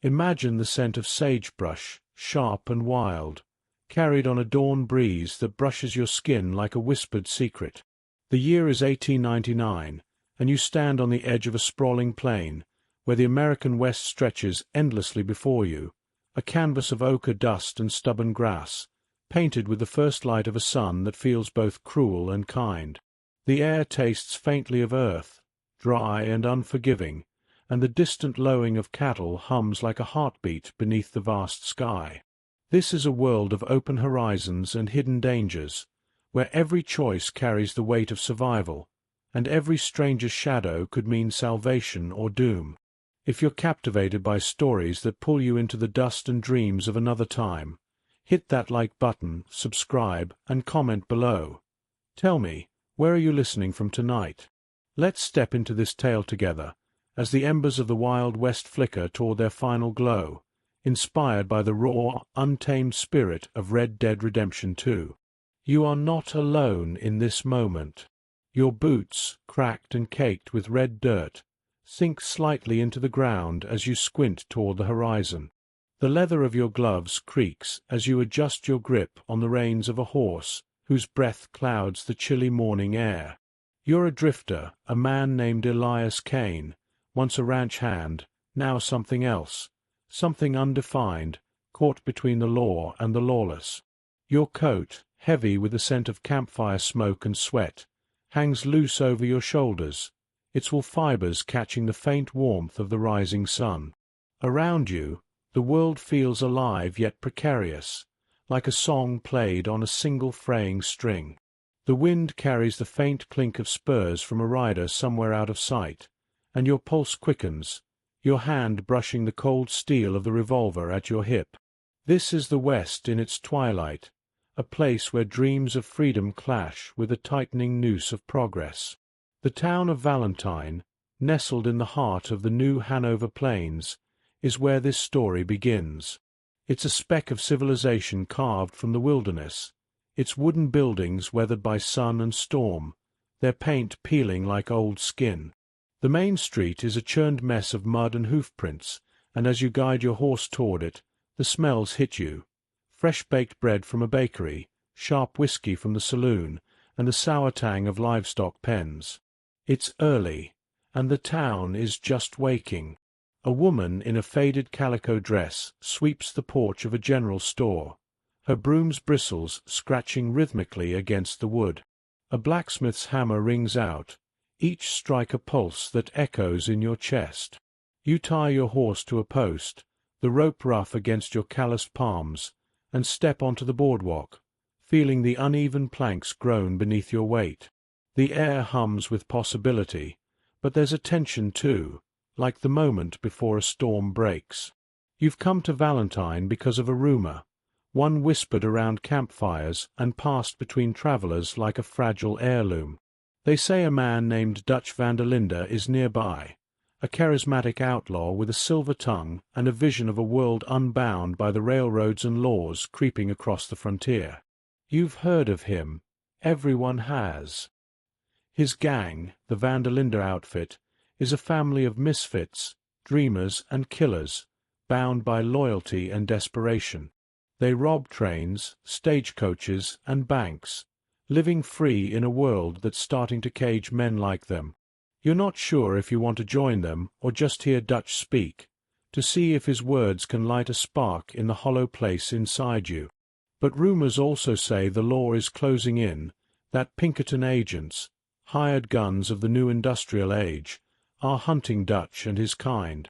Imagine the scent of sagebrush, sharp and wild, carried on a dawn breeze that brushes your skin like a whispered secret. The year is 1899, and you stand on the edge of a sprawling plain, where the American West stretches endlessly before you, a canvas of ochre dust and stubborn grass, painted with the first light of a sun that feels both cruel and kind. The air tastes faintly of earth, dry and unforgiving, and the distant lowing of cattle hums like a heartbeat beneath the vast sky. This is a world of open horizons and hidden dangers, where every choice carries the weight of survival, and every stranger's shadow could mean salvation or doom. If you're captivated by stories that pull you into the dust and dreams of another time, hit that like button, subscribe, and comment below. Tell me, where are you listening from tonight? Let's step into this tale together, as the embers of the Wild West flicker toward their final glow, inspired by the raw, untamed spirit of Red Dead Redemption 2. You are not alone in this moment. Your boots, cracked and caked with red dirt, sink slightly into the ground as you squint toward the horizon. The leather of your gloves creaks as you adjust your grip on the reins of a horse whose breath clouds the chilly morning air. You're a drifter, a man named Elias Kane, once a ranch hand, now something else, something undefined, caught between the law and the lawless. Your coat, heavy with the scent of campfire smoke and sweat, hangs loose over your shoulders, its wool fibers catching the faint warmth of the rising sun. Around you, the world feels alive yet precarious, like a song played on a single fraying string. The wind carries the faint clink of spurs from a rider somewhere out of sight, and your pulse quickens, your hand brushing the cold steel of the revolver at your hip. This is the West in its twilight, a place where dreams of freedom clash with a tightening noose of progress. The town of Valentine, nestled in the heart of the New Hanover Plains, is where this story begins. It's a speck of civilization carved from the wilderness, its wooden buildings weathered by sun and storm, their paint peeling like old skin. The main street is a churned mess of mud and hoofprints, and as you guide your horse toward it, the smells hit you. Fresh-baked bread from a bakery, sharp whiskey from the saloon, and the sour tang of livestock pens. It's early, and the town is just waking. A woman in a faded calico dress sweeps the porch of a general store, her broom's bristles scratching rhythmically against the wood. A blacksmith's hammer rings out, each strike a pulse that echoes in your chest. You tie your horse to a post, the rope rough against your calloused palms, and step onto the boardwalk, feeling the uneven planks groan beneath your weight. The air hums with possibility, but there's a tension too, like the moment before a storm breaks. You've come to Valentine because of a rumor, one whispered around campfires and passed between travelers like a fragile heirloom. They say a man named Dutch van der Linde is nearby, a charismatic outlaw with a silver tongue and a vision of a world unbound by the railroads and laws creeping across the frontier. You've heard of him. Everyone has. His gang, the van der Linde outfit, is a family of misfits, dreamers and killers, bound by loyalty and desperation. They rob trains, stagecoaches, and banks, living free in a world that's starting to cage men like them. You're not sure if you want to join them or just hear Dutch speak, to see if his words can light a spark in the hollow place inside you. But rumors also say the law is closing in, that Pinkerton agents, hired guns of the new industrial age, are hunting Dutch and his kind.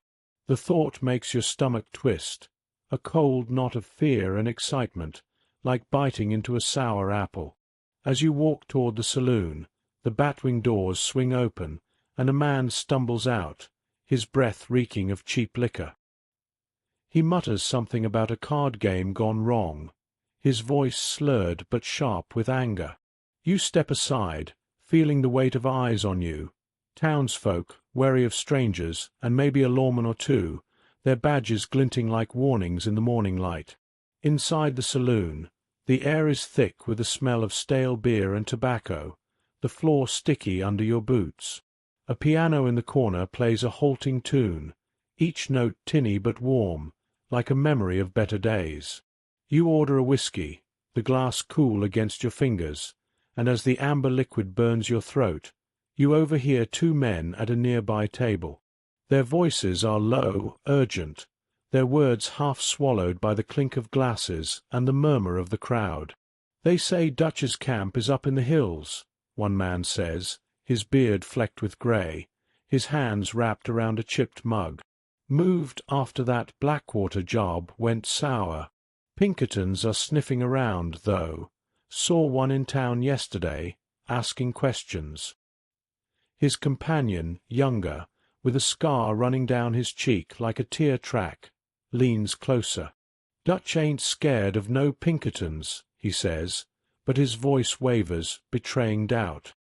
The thought makes your stomach twist, a cold knot of fear and excitement, like biting into a sour apple. As you walk toward the saloon, the batwing doors swing open, and a man stumbles out, his breath reeking of cheap liquor. He mutters something about a card game gone wrong, his voice slurred but sharp with anger. You step aside, feeling the weight of eyes on you, townsfolk, wary of strangers, and maybe a lawman or two, their badges glinting like warnings in the morning light. Inside the saloon, the air is thick with the smell of stale beer and tobacco, the floor sticky under your boots. A piano in the corner plays a halting tune, each note tinny but warm, like a memory of better days. You order a whiskey, the glass cool against your fingers, and as the amber liquid burns your throat, you overhear two men at a nearby table. Their voices are low, urgent, their words half swallowed by the clink of glasses and the murmur of the crowd. They say Dutch's camp is up in the hills, one man says, his beard flecked with grey, his hands wrapped around a chipped mug. Moved after that Blackwater job went sour. Pinkertons are sniffing around, though. Saw one in town yesterday, asking questions. His companion, younger, with a scar running down his cheek like a tear track, leans closer. Dutch ain't scared of no Pinkertons, he says, but his voice wavers, betraying doubt.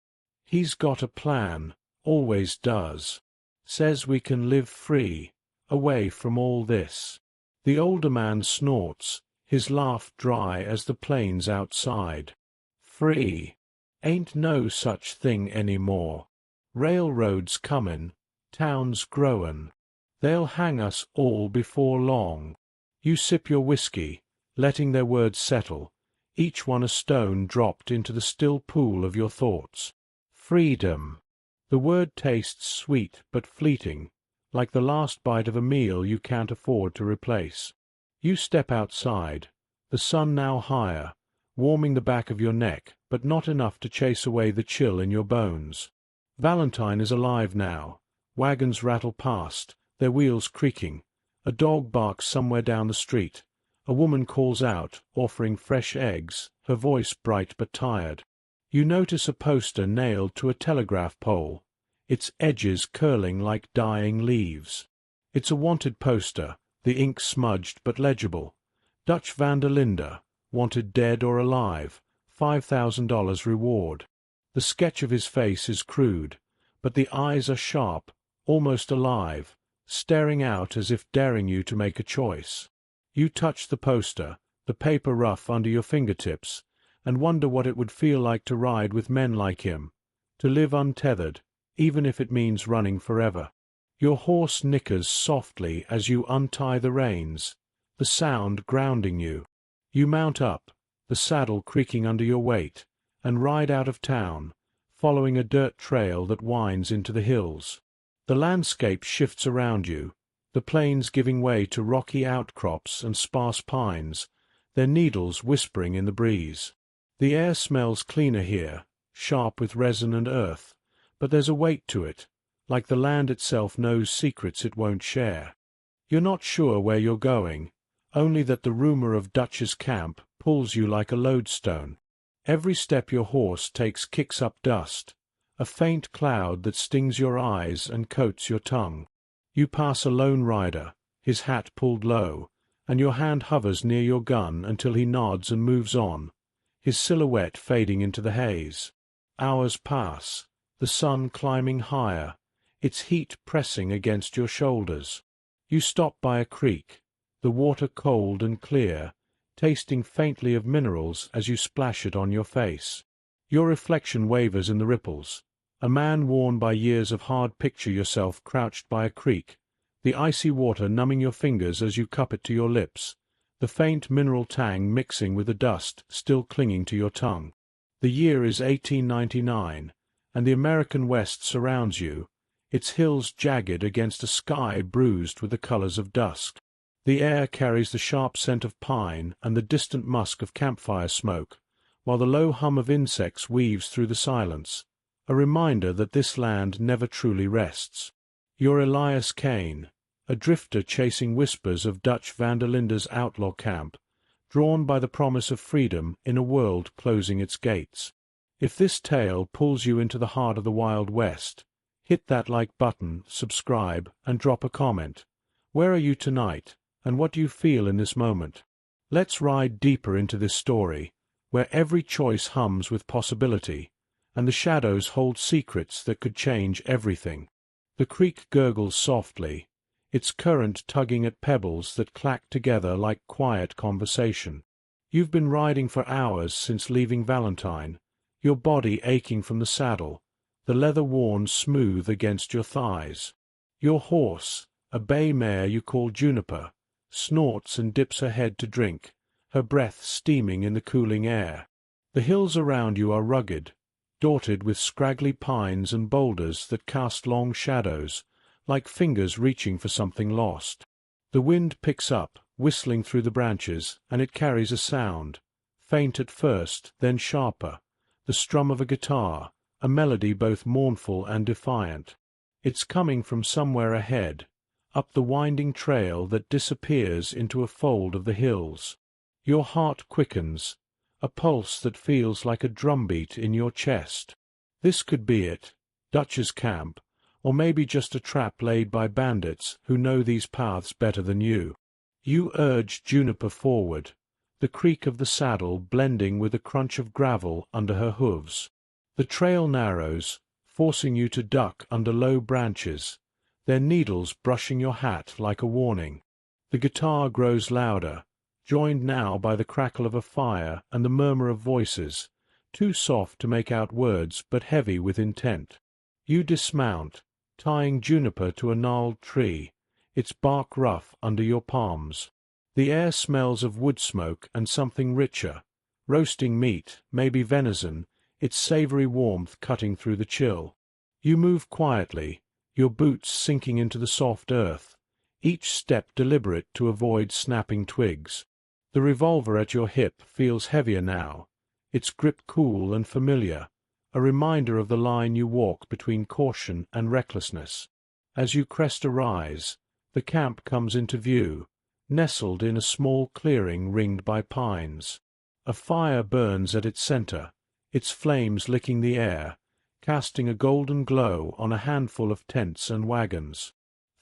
He's got a plan, always does. Says we can live free, away from all this. The older man snorts, his laugh dry as the plains outside. Free. Ain't no such thing any more. Railroads comin', towns growin'. They'll hang us all before long. You sip your whiskey, letting their words settle, each one a stone dropped into the still pool of your thoughts. Freedom. The word tastes sweet but fleeting, like the last bite of a meal you can't afford to replace. You step outside, the sun now higher, warming the back of your neck, but not enough to chase away the chill in your bones. Valentine is alive now. Wagons rattle past, their wheels creaking. A dog barks somewhere down the street. A woman calls out, offering fresh eggs, her voice bright but tired. You notice a poster nailed to a telegraph pole, its edges curling like dying leaves. It's a wanted poster, the ink smudged but legible. Dutch van der Linde, wanted dead or alive, $5,000 reward. The sketch of his face is crude, but the eyes are sharp, almost alive, staring out as if daring you to make a choice. You touch the poster, the paper rough under your fingertips, and wonder what it would feel like to ride with men like him, to live untethered, even if it means running forever. Your horse nickers softly as you untie the reins, the sound grounding you. You mount up, the saddle creaking under your weight, and ride out of town, following a dirt trail that winds into the hills. The landscape shifts around you, the plains giving way to rocky outcrops and sparse pines, their needles whispering in the breeze. The air smells cleaner here, sharp with resin and earth, but there's a weight to it, like the land itself knows secrets it won't share. You're not sure where you're going, only that the rumor of Dutch's camp pulls you like a lodestone. Every step your horse takes kicks up dust, a faint cloud that stings your eyes and coats your tongue. You pass a lone rider, his hat pulled low, and your hand hovers near your gun until he nods and moves on, his silhouette fading into the haze. Hours pass, the sun climbing higher, its heat pressing against your shoulders. You stop by a creek, the water cold and clear, tasting faintly of minerals as you splash it on your face. Your reflection wavers in the ripples. A man worn by years of hard picture yourself crouched by a creek, the icy water numbing your fingers as you cup it to your lips, the faint mineral tang mixing with the dust still clinging to your tongue. The year is 1899, and the American West surrounds you, its hills jagged against a sky bruised with the colors of dusk. The air carries the sharp scent of pine and the distant musk of campfire smoke, while the low hum of insects weaves through the silence, a reminder that this land never truly rests. You're Elias Kane, a drifter chasing whispers of Dutch van der Linde's outlaw camp, drawn by the promise of freedom in a world closing its gates. If this tale pulls you into the heart of the Wild West, hit that like button, subscribe, and drop a comment. Where are you tonight, and what do you feel in this moment? Let's ride deeper into this story, where every choice hums with possibility, and the shadows hold secrets that could change everything. The creek gurgles softly, its current tugging at pebbles that clack together like quiet conversation. You've been riding for hours since leaving Valentine, your body aching from the saddle, the leather worn smooth against your thighs. Your horse, A bay mare you call Juniper snorts and dips her head to drink, her breath steaming in the cooling air. The hills around you are rugged, dotted with scraggly pines and boulders that cast long shadows, like fingers reaching for something lost. The wind picks up, whistling through the branches, and it carries a sound, faint at first, then sharper, the strum of a guitar, a melody both mournful and defiant. It's coming from somewhere ahead, up the winding trail that disappears into a fold of the hills. Your heart quickens, a pulse that feels like a drumbeat in your chest. This could be it, Dutch's camp, or maybe just a trap laid by bandits who know these paths better than you. You urge Juniper forward, the creak of the saddle blending with the crunch of gravel under her hooves. The trail narrows, forcing you to duck under low branches, their needles brushing your hat like a warning. The guitar grows louder, joined now by the crackle of a fire and the murmur of voices, too soft to make out words but heavy with intent. You dismount, tying Juniper to a gnarled tree, its bark rough under your palms. The air smells of wood smoke and something richer, roasting meat, maybe venison, its savory warmth cutting through the chill. You move quietly, your boots sinking into the soft earth, each step deliberate to avoid snapping twigs. The revolver at your hip feels heavier now, its grip cool and familiar, a reminder of the line you walk between caution and recklessness. As you crest a rise, the camp comes into view, nestled in a small clearing ringed by pines. A fire burns at its center, its flames licking the air, casting a golden glow on a handful of tents and wagons.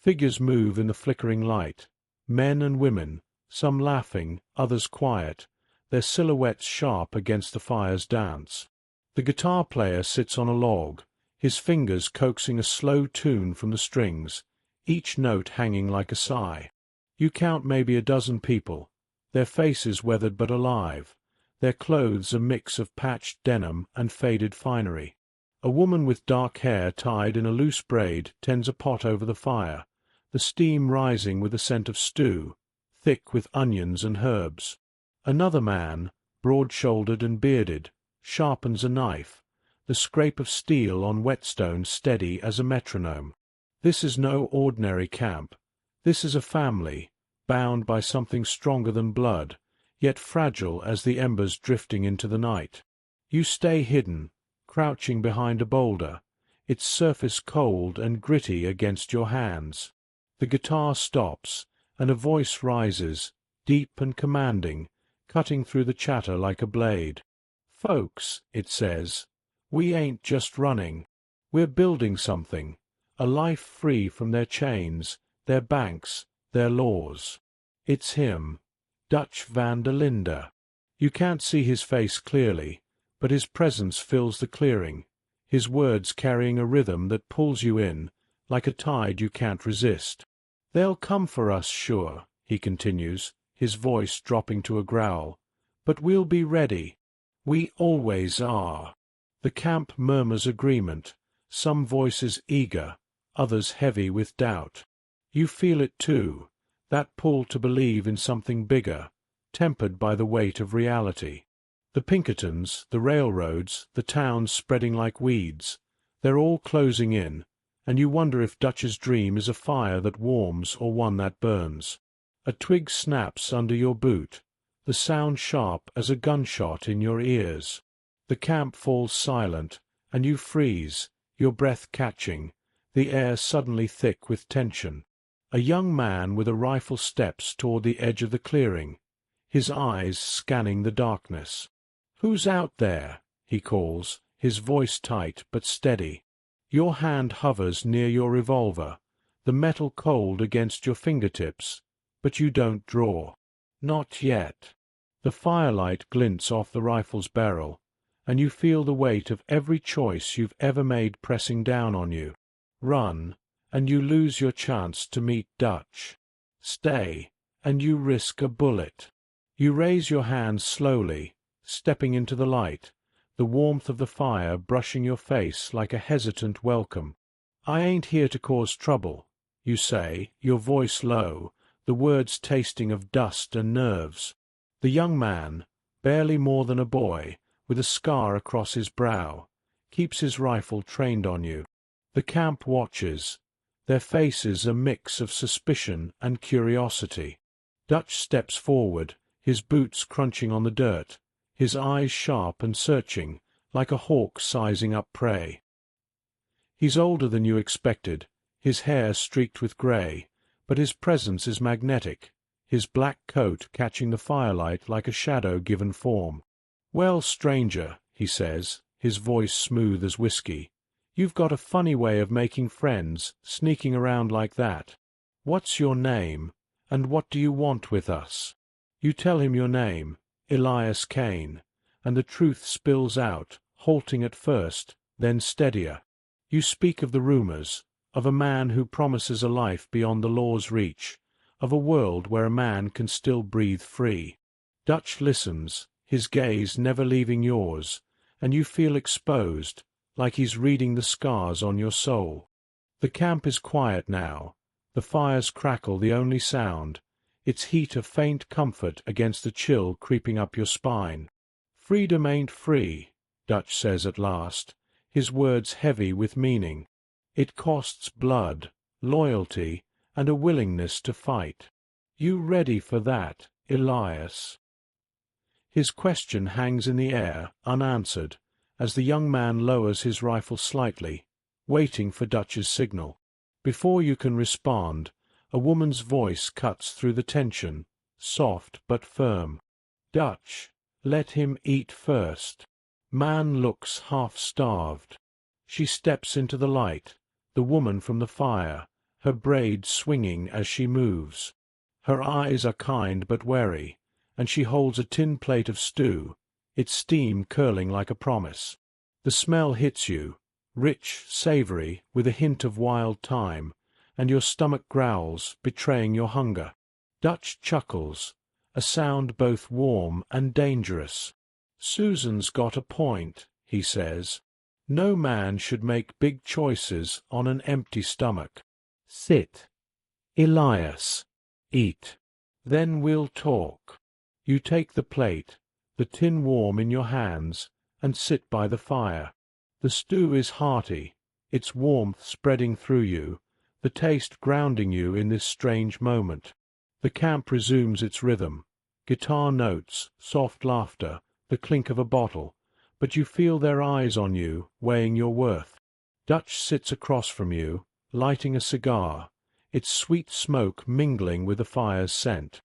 Figures move in the flickering light, men and women, some laughing, others quiet, their silhouettes sharp against the fire's dance. The guitar player sits on a log, his fingers coaxing a slow tune from the strings, each note hanging like a sigh. You count maybe a dozen people, their faces weathered but alive, their clothes a mix of patched denim and faded finery. A woman with dark hair tied in a loose braid tends a pot over the fire, the steam rising with a scent of stew, thick with onions and herbs. Another man, broad-shouldered and bearded, sharpens a knife, the scrape of steel on whetstone steady as a metronome. This is no ordinary camp. This is a family, bound by something stronger than blood, yet fragile as the embers drifting into the night. You stay hidden, crouching behind a boulder, its surface cold and gritty against your hands. The guitar stops, and a voice rises, deep and commanding, cutting through the chatter like a blade. "Folks," it says, "we ain't just running. We're building something, a life free from their chains, their banks, their laws." It's him, Dutch van der Linde. You can't see his face clearly, but his presence fills the clearing, his words carrying a rhythm that pulls you in, like a tide you can't resist. "They'll come for us, sure," he continues, his voice dropping to a growl. "But we'll be ready. We always are." The camp murmurs agreement, some voices eager, others heavy with doubt. You feel it too, that pull to believe in something bigger, tempered by the weight of reality. The Pinkertons, the railroads, the towns spreading like weeds, they're all closing in, and you wonder if Dutch's dream is a fire that warms or one that burns. A twig snaps under your boot, the sound sharp as a gunshot in your ears. The camp falls silent, and you freeze, your breath catching, the air suddenly thick with tension. A young man with a rifle steps toward the edge of the clearing, his eyes scanning the darkness. "Who's out there?" he calls, his voice tight but steady. Your hand hovers near your revolver, the metal cold against your fingertips, but you don't draw. Not yet. The firelight glints off the rifle's barrel, and you feel the weight of every choice you've ever made pressing down on you. Run, and you lose your chance to meet Dutch. Stay, and you risk a bullet. You raise your hands slowly, stepping into the light, the warmth of the fire brushing your face like a hesitant welcome. "I ain't here to cause trouble," you say, your voice low, the words tasting of dust and nerves. The young man, barely more than a boy, with a scar across his brow, keeps his rifle trained on you. The camp watches, their faces a mix of suspicion and curiosity. Dutch steps forward, his boots crunching on the dirt, his eyes sharp and searching, like a hawk sizing up prey. He's older than you expected, his hair streaked with grey, but his presence is magnetic, his black coat catching the firelight like a shadow given form. "Well, stranger," he says, his voice smooth as whiskey, "you've got a funny way of making friends, sneaking around like that. What's your name, and what do you want with us?" You tell him your name, Elias Kane, and the truth spills out, halting at first, then steadier. You speak of the rumors, of a man who promises a life beyond the law's reach, of a world where a man can still breathe free. Dutch listens, his gaze never leaving yours, and you feel exposed, like he's reading the scars on your soul. The camp is quiet now, the fire's crackle the only sound, its heat a faint comfort against the chill creeping up your spine. "Freedom ain't free," Dutch says at last, his words heavy with meaning. "It costs blood, loyalty, and a willingness to fight. You ready for that, Elias?" His question hangs in the air, unanswered, as the young man lowers his rifle slightly, waiting for Dutch's signal. Before you can respond, a woman's voice cuts through the tension, soft but firm. "Dutch, let him eat first." Man looks half-starved. She steps into the light, the woman from the fire, her braids swinging as she moves. Her eyes are kind but wary, and she holds a tin plate of stew, its steam curling like a promise. The smell hits you, rich, savory, with a hint of wild thyme, and your stomach growls, betraying your hunger. Dutch chuckles, a sound both warm and dangerous. "Susan's got a point," he says. "No man should make big choices on an empty stomach. Sit. Elias, eat. Then we'll talk." You take the plate, the tin warm in your hands, and sit by the fire. The stew is hearty, its warmth spreading through you, the taste grounding you in this strange moment. The camp resumes its rhythm. Guitar notes, soft laughter, the clink of a bottle, but you feel their eyes on you, weighing your worth. Dutch sits across from you, lighting a cigar, its sweet smoke mingling with the fire's scent.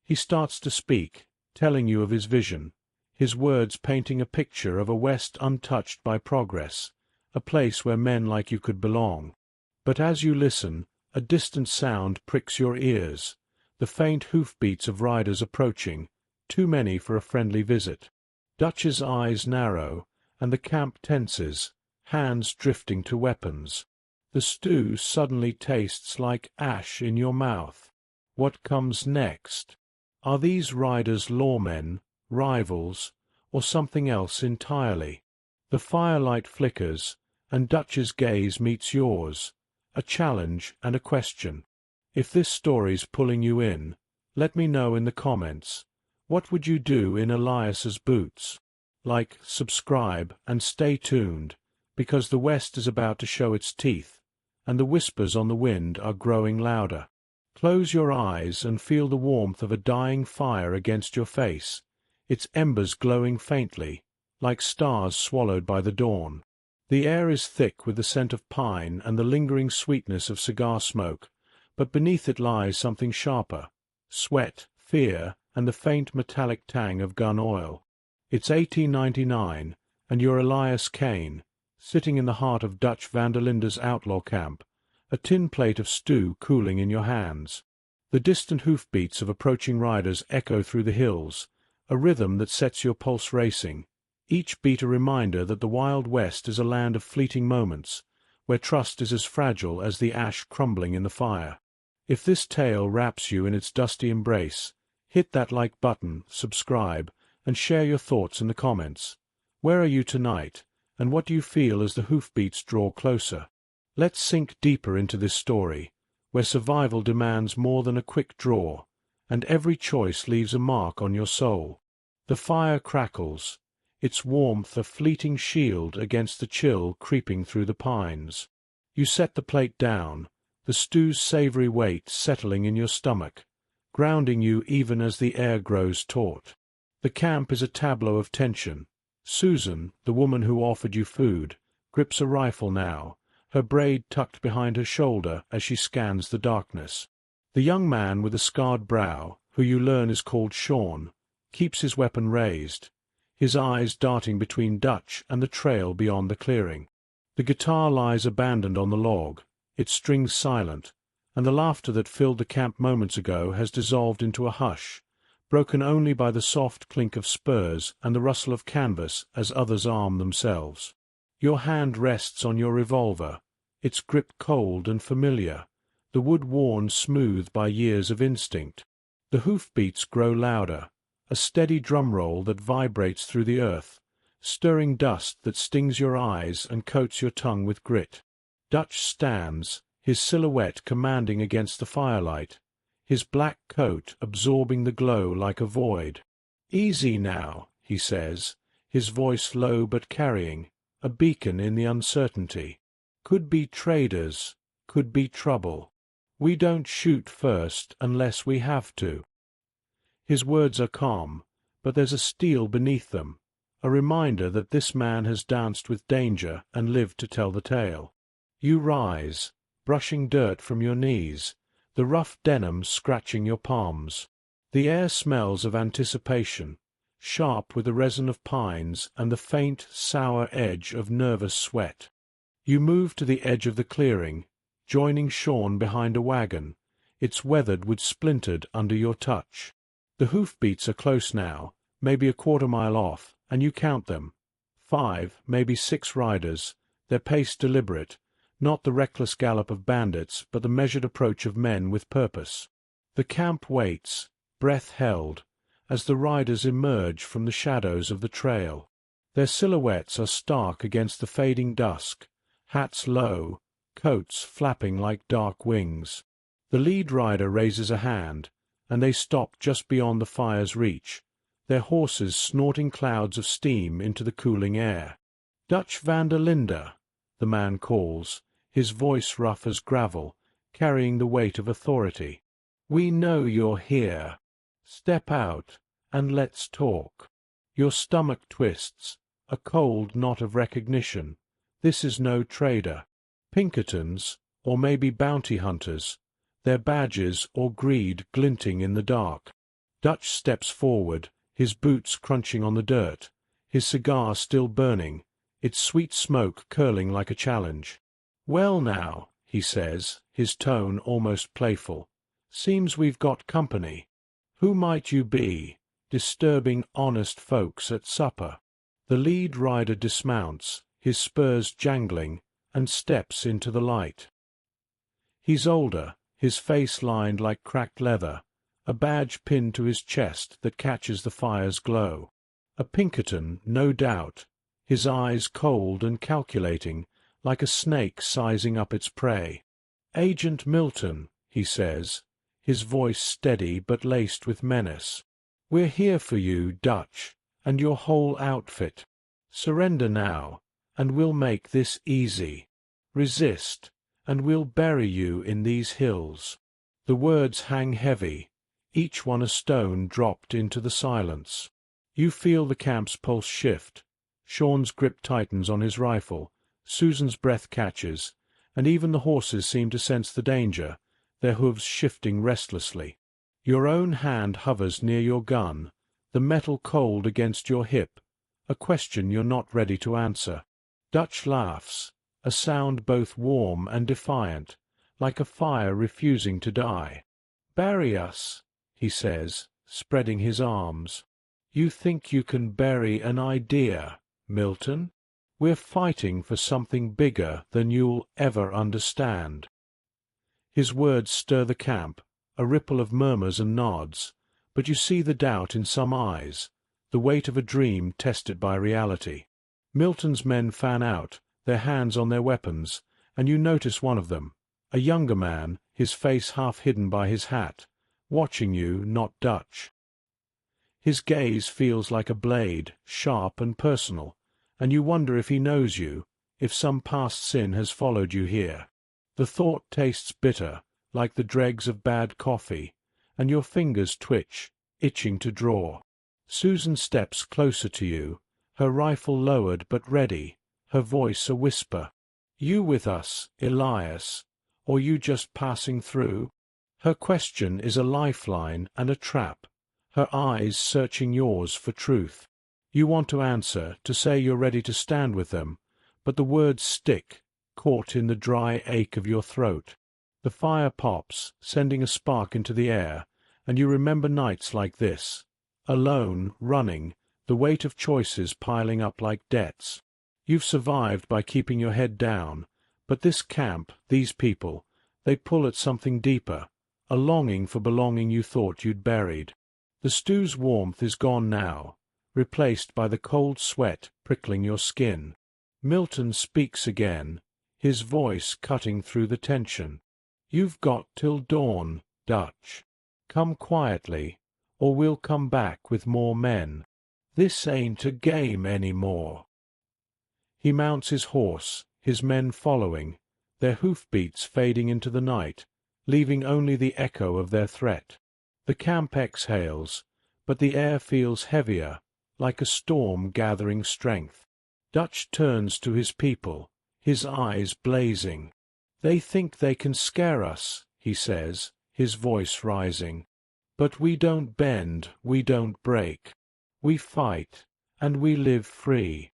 He starts to speak, telling you of his vision, his words painting a picture of a West untouched by progress, a place where men like you could belong. But as you listen, a distant sound pricks your ears, the faint hoofbeats of riders approaching, too many for a friendly visit. Dutch's eyes narrow, and the camp tenses, hands drifting to weapons. The stew suddenly tastes like ash in your mouth. What comes next? Are these riders lawmen, rivals, or something else entirely? The firelight flickers, and Dutch's gaze meets yours, a challenge and a question. If this story's pulling you in, let me know in the comments. What would you do in Elias's boots? Like, subscribe, and stay tuned, because the West is about to show its teeth, and the whispers on the wind are growing louder. Close your eyes and feel the warmth of a dying fire against your face, its embers glowing faintly, like stars swallowed by the dawn. The air is thick with the scent of pine and the lingering sweetness of cigar smoke, but beneath it lies something sharper, sweat, fear, and the faint metallic tang of gun oil. It's 1899, and you're Elias Kane, sitting in the heart of Dutch van der Linde's outlaw camp, a tin plate of stew cooling in your hands. The distant hoofbeats of approaching riders echo through the hills, a rhythm that sets your pulse racing, each beat a reminder that the Wild West is a land of fleeting moments, where trust is as fragile as the ash crumbling in the fire. If this tale wraps you in its dusty embrace, hit that like button, subscribe, and share your thoughts in the comments. Where are you tonight, and what do you feel as the hoofbeats draw closer? Let's sink deeper into this story, where survival demands more than a quick draw, and every choice leaves a mark on your soul. The fire crackles, its warmth a fleeting shield against the chill creeping through the pines. You set the plate down, the stew's savory weight settling in your stomach, grounding you even as the air grows taut. The camp is a tableau of tension. Susan, the woman who offered you food, grips a rifle now, her braid tucked behind her shoulder as she scans the darkness. The young man with a scarred brow, who you learn is called Sean, keeps his weapon raised, his eyes darting between Dutch and the trail beyond the clearing. The guitar lies abandoned on the log, its strings silent, and the laughter that filled the camp moments ago has dissolved into a hush, broken only by the soft clink of spurs and the rustle of canvas as others arm themselves. Your hand rests on your revolver, its grip cold and familiar, the wood worn smooth by years of instinct. The hoofbeats grow louder, a steady drum roll that vibrates through the earth, stirring dust that stings your eyes and coats your tongue with grit. Dutch stands, his silhouette commanding against the firelight, his black coat absorbing the glow like a void. "Easy now," he says, his voice low but carrying, a beacon in the uncertainty. "Could be traders, could be trouble. We don't shoot first unless we have to." His words are calm, but there's a steel beneath them, a reminder that this man has danced with danger and lived to tell the tale. You rise, brushing dirt from your knees, the rough denim scratching your palms. The air smells of anticipation, sharp with the resin of pines and the faint, sour edge of nervous sweat. You move to the edge of the clearing, joining Sean behind a wagon, its weathered wood splintered under your touch. The hoofbeats are close now, maybe a quarter-mile off, and you count them. 5, maybe 6 riders, their pace deliberate, not the reckless gallop of bandits, but the measured approach of men with purpose. The camp waits, breath held, as the riders emerge from the shadows of the trail. Their silhouettes are stark against the fading dusk, hats low, coats flapping like dark wings. The lead rider raises a hand, and they stop just beyond the fire's reach, their horses snorting clouds of steam into the cooling air. "Dutch van der Linde," the man calls, his voice rough as gravel, carrying the weight of authority. "We know you're here. Step out, and let's talk." Your stomach twists, a cold knot of recognition. This is no trader. Pinkertons, or maybe bounty hunters, their badges or greed glinting in the dark. Dutch steps forward, his boots crunching on the dirt, his cigar still burning, its sweet smoke curling like a challenge. "Well now," he says, his tone almost playful, "seems we've got company. Who might you be, disturbing honest folks at supper?" The lead rider dismounts, his spurs jangling, and steps into the light. He's older, his face lined like cracked leather, a badge pinned to his chest that catches the fire's glow. A Pinkerton, no doubt, his eyes cold and calculating, like a snake sizing up its prey. "Agent Milton," he says, his voice steady but laced with menace. "We're here for you, Dutch, and your whole outfit. Surrender now, and we'll make this easy. Resist, and we'll bury you in these hills." The words hang heavy, each one a stone dropped into the silence. You feel the camp's pulse shift. Sean's grip tightens on his rifle, Susan's breath catches, and even the horses seem to sense the danger, their hooves shifting restlessly. Your own hand hovers near your gun, the metal cold against your hip, a question you're not ready to answer. Dutch laughs, a sound both warm and defiant, like a fire refusing to die. "Bury us," he says, spreading his arms. "You think you can bury an idea, Milton? We're fighting for something bigger than you'll ever understand." His words stir the camp, a ripple of murmurs and nods, but you see the doubt in some eyes, the weight of a dream tested by reality. Milton's men fan out, their hands on their weapons, and you notice one of them, a younger man, his face half hidden by his hat, watching you, not Dutch. His gaze feels like a blade, sharp and personal, and you wonder if he knows you, if some past sin has followed you here. The thought tastes bitter, like the dregs of bad coffee, and your fingers twitch, itching to draw. Susan steps closer to you, her rifle lowered but ready, her voice a whisper. "You with us, Elias, or you just passing through?" Her question is a lifeline and a trap, her eyes searching yours for truth. You want to answer, to say you're ready to stand with them, but the words stick, caught in the dry ache of your throat. The fire pops, sending a spark into the air, and you remember nights like this. Alone, running, the weight of choices piling up like debts. You've survived by keeping your head down, but this camp, these people, they pull at something deeper, a longing for belonging you thought you'd buried. The stew's warmth is gone now, replaced by the cold sweat prickling your skin. Milton speaks again, his voice cutting through the tension. "You've got till dawn, Dutch. Come quietly, or we'll come back with more men. This ain't a game any more." He mounts his horse, his men following, their hoofbeats fading into the night, leaving only the echo of their threat. The camp exhales, but the air feels heavier, like a storm gathering strength. Dutch turns to his people, his eyes blazing. "They think they can scare us," he says, his voice rising. "But we don't bend, we don't break. We fight, and we live free."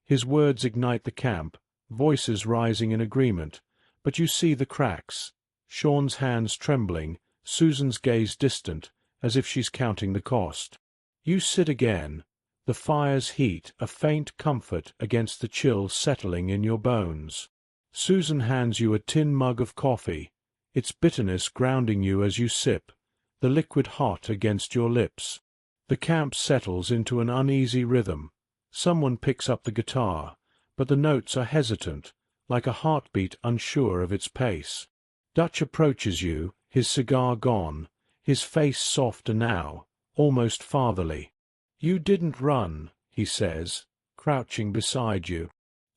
His words ignite the camp, voices rising in agreement, but you see the cracks. Sean's hands trembling, Susan's gaze distant, as if she's counting the cost. You sit again, the fire's heat a faint comfort against the chill settling in your bones. Susan hands you a tin mug of coffee, its bitterness grounding you as you sip, the liquid hot against your lips. The camp settles into an uneasy rhythm. Someone picks up the guitar, but the notes are hesitant, like a heartbeat unsure of its pace. Dutch approaches you, his cigar gone, his face softer now, almost fatherly. "You didn't run," he says, crouching beside you.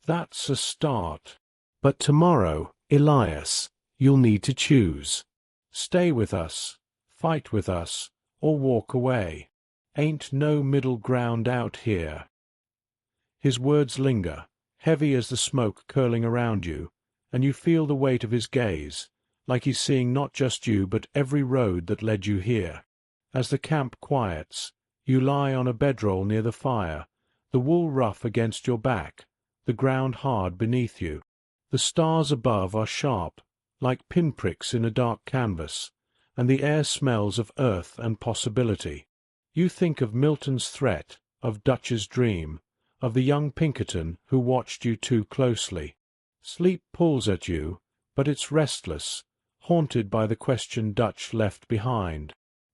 "That's a start. But tomorrow, Elias, you'll need to choose. Stay with us, fight with us, or walk away. Ain't no middle ground out here." His words linger, heavy as the smoke curling around you, and you feel the weight of his gaze, like he's seeing not just you but every road that led you here. As the camp quiets, you lie on a bedroll near the fire, the wool rough against your back, the ground hard beneath you. The stars above are sharp, like pinpricks in a dark canvas, and the air smells of earth and possibility. You think of Milton's threat, of Dutch's dream, of the young Pinkerton who watched you too closely. Sleep pulls at you, but it's restless, haunted by the question Dutch left behind.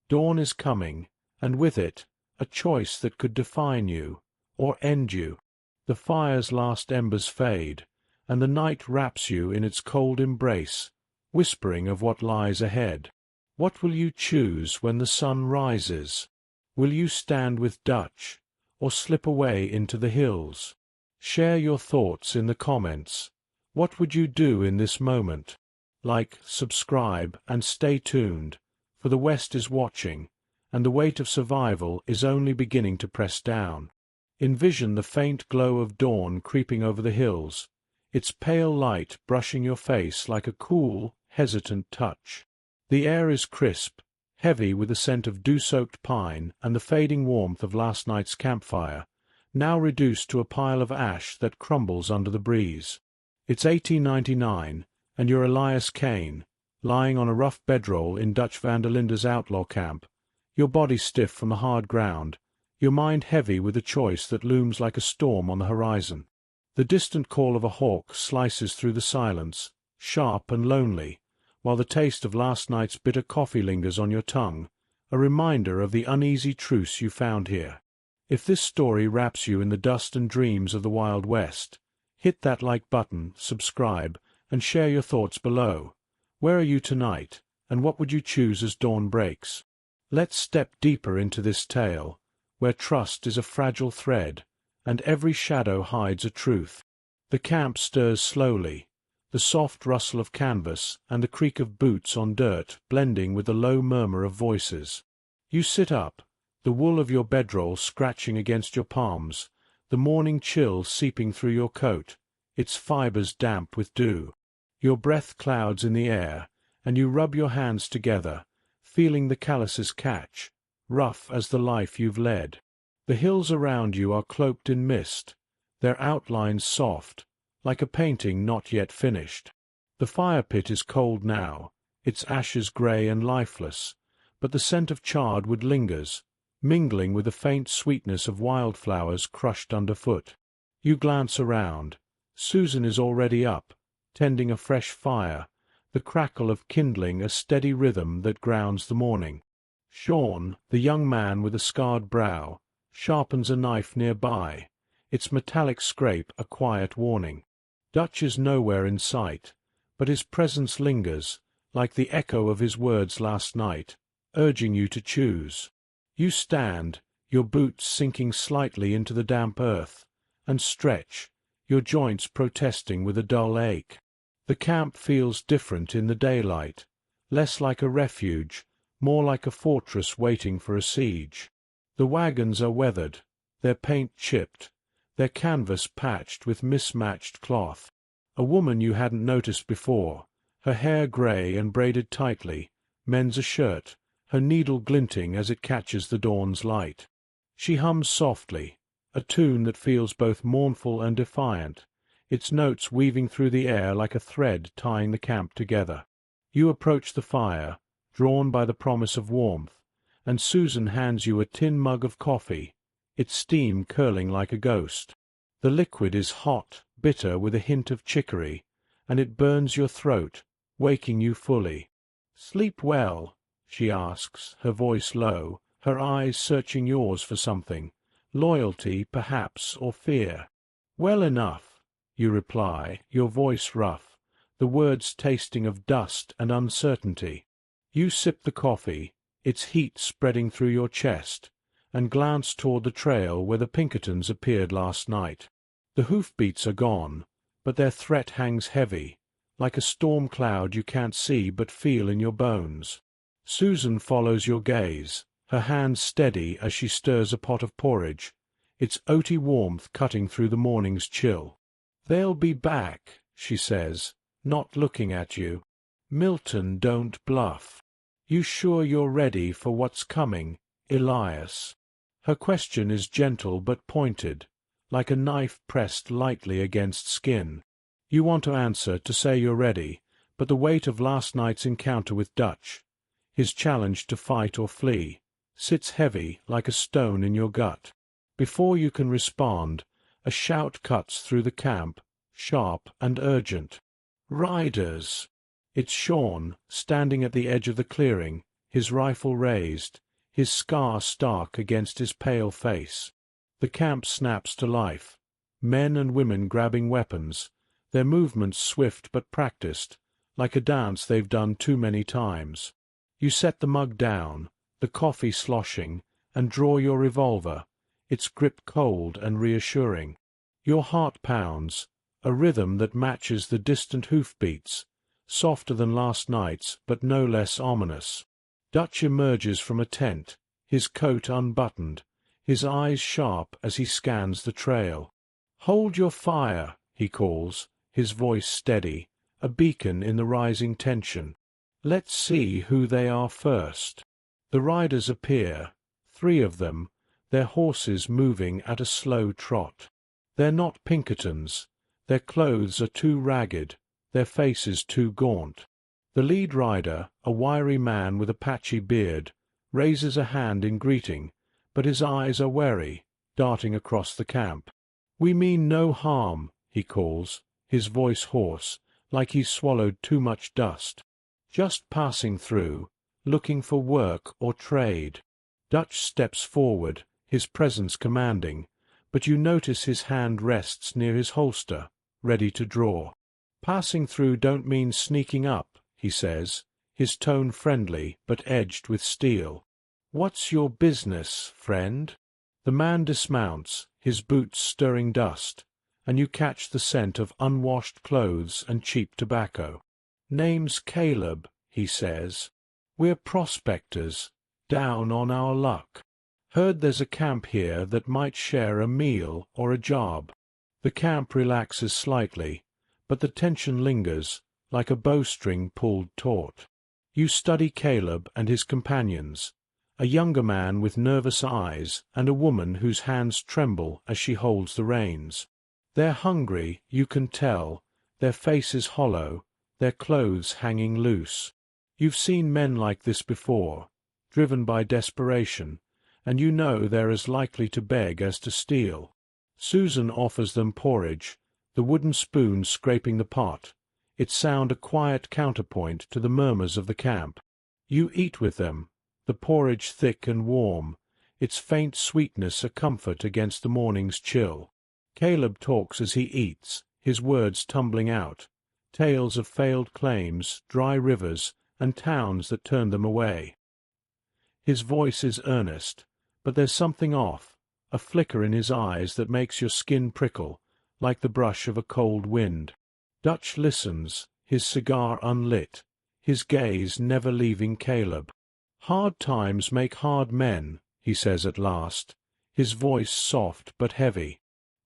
Dawn is coming, and with it, a choice that could define you, or end you. The fire's last embers fade, and the night wraps you in its cold embrace, whispering of what lies ahead. What will you choose when the sun rises? Will you stand with Dutch, or slip away into the hills? Share your thoughts in the comments. What would you do in this moment? Like, subscribe, and stay tuned, for the West is watching, and the weight of survival is only beginning to press down. Envision the faint glow of dawn creeping over the hills, its pale light brushing your face like a cool, hesitant touch. The air is crisp, heavy with the scent of dew-soaked pine and the fading warmth of last night's campfire, now reduced to a pile of ash that crumbles under the breeze. It's 1899, and you're Elias Kane, lying on a rough bedroll in Dutch van der Linde's outlaw camp, your body stiff from the hard ground, your mind heavy with a choice that looms like a storm on the horizon. The distant call of a hawk slices through the silence, sharp and lonely, while the taste of last night's bitter coffee lingers on your tongue, a reminder of the uneasy truce you found here. If this story wraps you in the dust and dreams of the Wild West, hit that like button, subscribe, and share your thoughts below. Where are you tonight, and what would you choose as dawn breaks? Let's step deeper into this tale, where trust is a fragile thread, and every shadow hides a truth. The camp stirs slowly, the soft rustle of canvas and the creak of boots on dirt blending with the low murmur of voices. You sit up, the wool of your bedroll scratching against your palms, the morning chill seeping through your coat, its fibers damp with dew. Your breath clouds in the air, and you rub your hands together, feeling the calluses catch, rough as the life you've led. The hills around you are cloaked in mist, their outlines soft, like a painting not yet finished. The fire pit is cold now, its ashes grey and lifeless, but the scent of charred wood lingers, mingling with the faint sweetness of wildflowers crushed underfoot. You glance around. Susan is already up, tending a fresh fire, the crackle of kindling a steady rhythm that grounds the morning. Sean, the young man with a scarred brow, sharpens a knife nearby, its metallic scrape a quiet warning. Dutch is nowhere in sight, but his presence lingers, like the echo of his words last night, urging you to choose. You stand, your boots sinking slightly into the damp earth, and stretch, your joints protesting with a dull ache. The camp feels different in the daylight, less like a refuge, more like a fortress waiting for a siege. The wagons are weathered, their paint chipped, their canvas patched with mismatched cloth. A woman you hadn't noticed before, her hair grey and braided tightly, mends a shirt, her needle glinting as it catches the dawn's light. She hums softly, a tune that feels both mournful and defiant, its notes weaving through the air like a thread tying the camp together. You approach the fire, drawn by the promise of warmth, and Susan hands you a tin mug of coffee, its steam curling like a ghost. The liquid is hot, bitter with a hint of chicory, and it burns your throat, waking you fully. "Sleep well?" she asks, her voice low, her eyes searching yours for something, loyalty, perhaps, or fear. "Well enough," you reply, your voice rough, the words tasting of dust and uncertainty. You sip the coffee, its heat spreading through your chest, and glance toward the trail where the Pinkertons appeared last night. The hoofbeats are gone, but their threat hangs heavy, like a storm cloud you can't see but feel in your bones. Susan follows your gaze, her hands steady as she stirs a pot of porridge, its oaty warmth cutting through the morning's chill. "They'll be back," she says, not looking at you. "Milton don't bluff. You sure you're ready for what's coming, Elias?" Her question is gentle but pointed, like a knife pressed lightly against skin. You want to answer, to say you're ready, but the weight of last night's encounter with Dutch, his challenge to fight or flee, sits heavy like a stone in your gut. Before you can respond, a shout cuts through the camp, sharp and urgent. "Riders!" It's Sean, standing at the edge of the clearing, his rifle raised, his scar stark against his pale face. The camp snaps to life, men and women grabbing weapons, their movements swift but practiced, like a dance they've done too many times. You set the mug down, the coffee sloshing, and draw your revolver, its grip cold and reassuring. Your heart pounds, a rhythm that matches the distant hoofbeats, softer than last night's but no less ominous. Dutch emerges from a tent, his coat unbuttoned, his eyes sharp as he scans the trail. "Hold your fire," he calls, his voice steady, a beacon in the rising tension. "Let's see who they are first." The riders appear, 3 of them, their horses moving at a slow trot. They're not Pinkertons, their clothes are too ragged, their faces too gaunt. The lead rider, a wiry man with a patchy beard, raises a hand in greeting, but his eyes are wary, darting across the camp. "We mean no harm," he calls, his voice hoarse, like he's swallowed too much dust. "Just passing through, looking for work or trade." Dutch steps forward, his presence commanding, but you notice his hand rests near his holster, ready to draw. Passing through don't mean sneaking up, he says, his tone friendly but edged with steel. What's your business, friend? The man dismounts, his boots stirring dust, and you catch the scent of unwashed clothes and cheap tobacco. Name's Caleb, he says. We're prospectors, down on our luck. Heard there's a camp here that might share a meal or a job. The camp relaxes slightly, but the tension lingers, like a bowstring pulled taut. You study Caleb and his companions, a younger man with nervous eyes and a woman whose hands tremble as she holds the reins. They're hungry, you can tell, their faces hollow, their clothes hanging loose. You've seen men like this before, driven by desperation, and you know they're as likely to beg as to steal. Susan offers them porridge, the wooden spoon scraping the pot, its sound a quiet counterpoint to the murmurs of the camp. You eat with them, the porridge thick and warm, its faint sweetness a comfort against the morning's chill. Caleb talks as he eats, his words tumbling out, tales of failed claims, dry rivers, and towns that turned them away. His voice is earnest, but there's something off, a flicker in his eyes that makes your skin prickle, like the brush of a cold wind. Dutch listens, his cigar unlit, his gaze never leaving Caleb. Hard times make hard men, he says at last, his voice soft but heavy.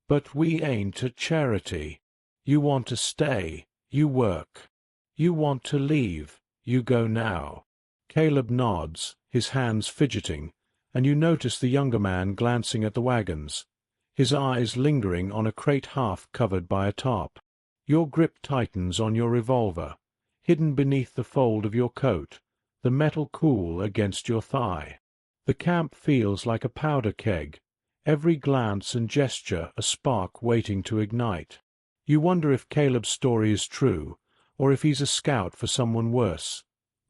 But we ain't a charity. You want to stay, you work. You want to leave, you go now. Caleb nods, his hands fidgeting, and you notice the younger man glancing at the wagons, his eyes lingering on a crate half covered by a tarp. Your grip tightens on your revolver, hidden beneath the fold of your coat, the metal cool against your thigh. The camp feels like a powder keg, every glance and gesture a spark waiting to ignite. You wonder if Caleb's story is true, or if he's a scout for someone worse,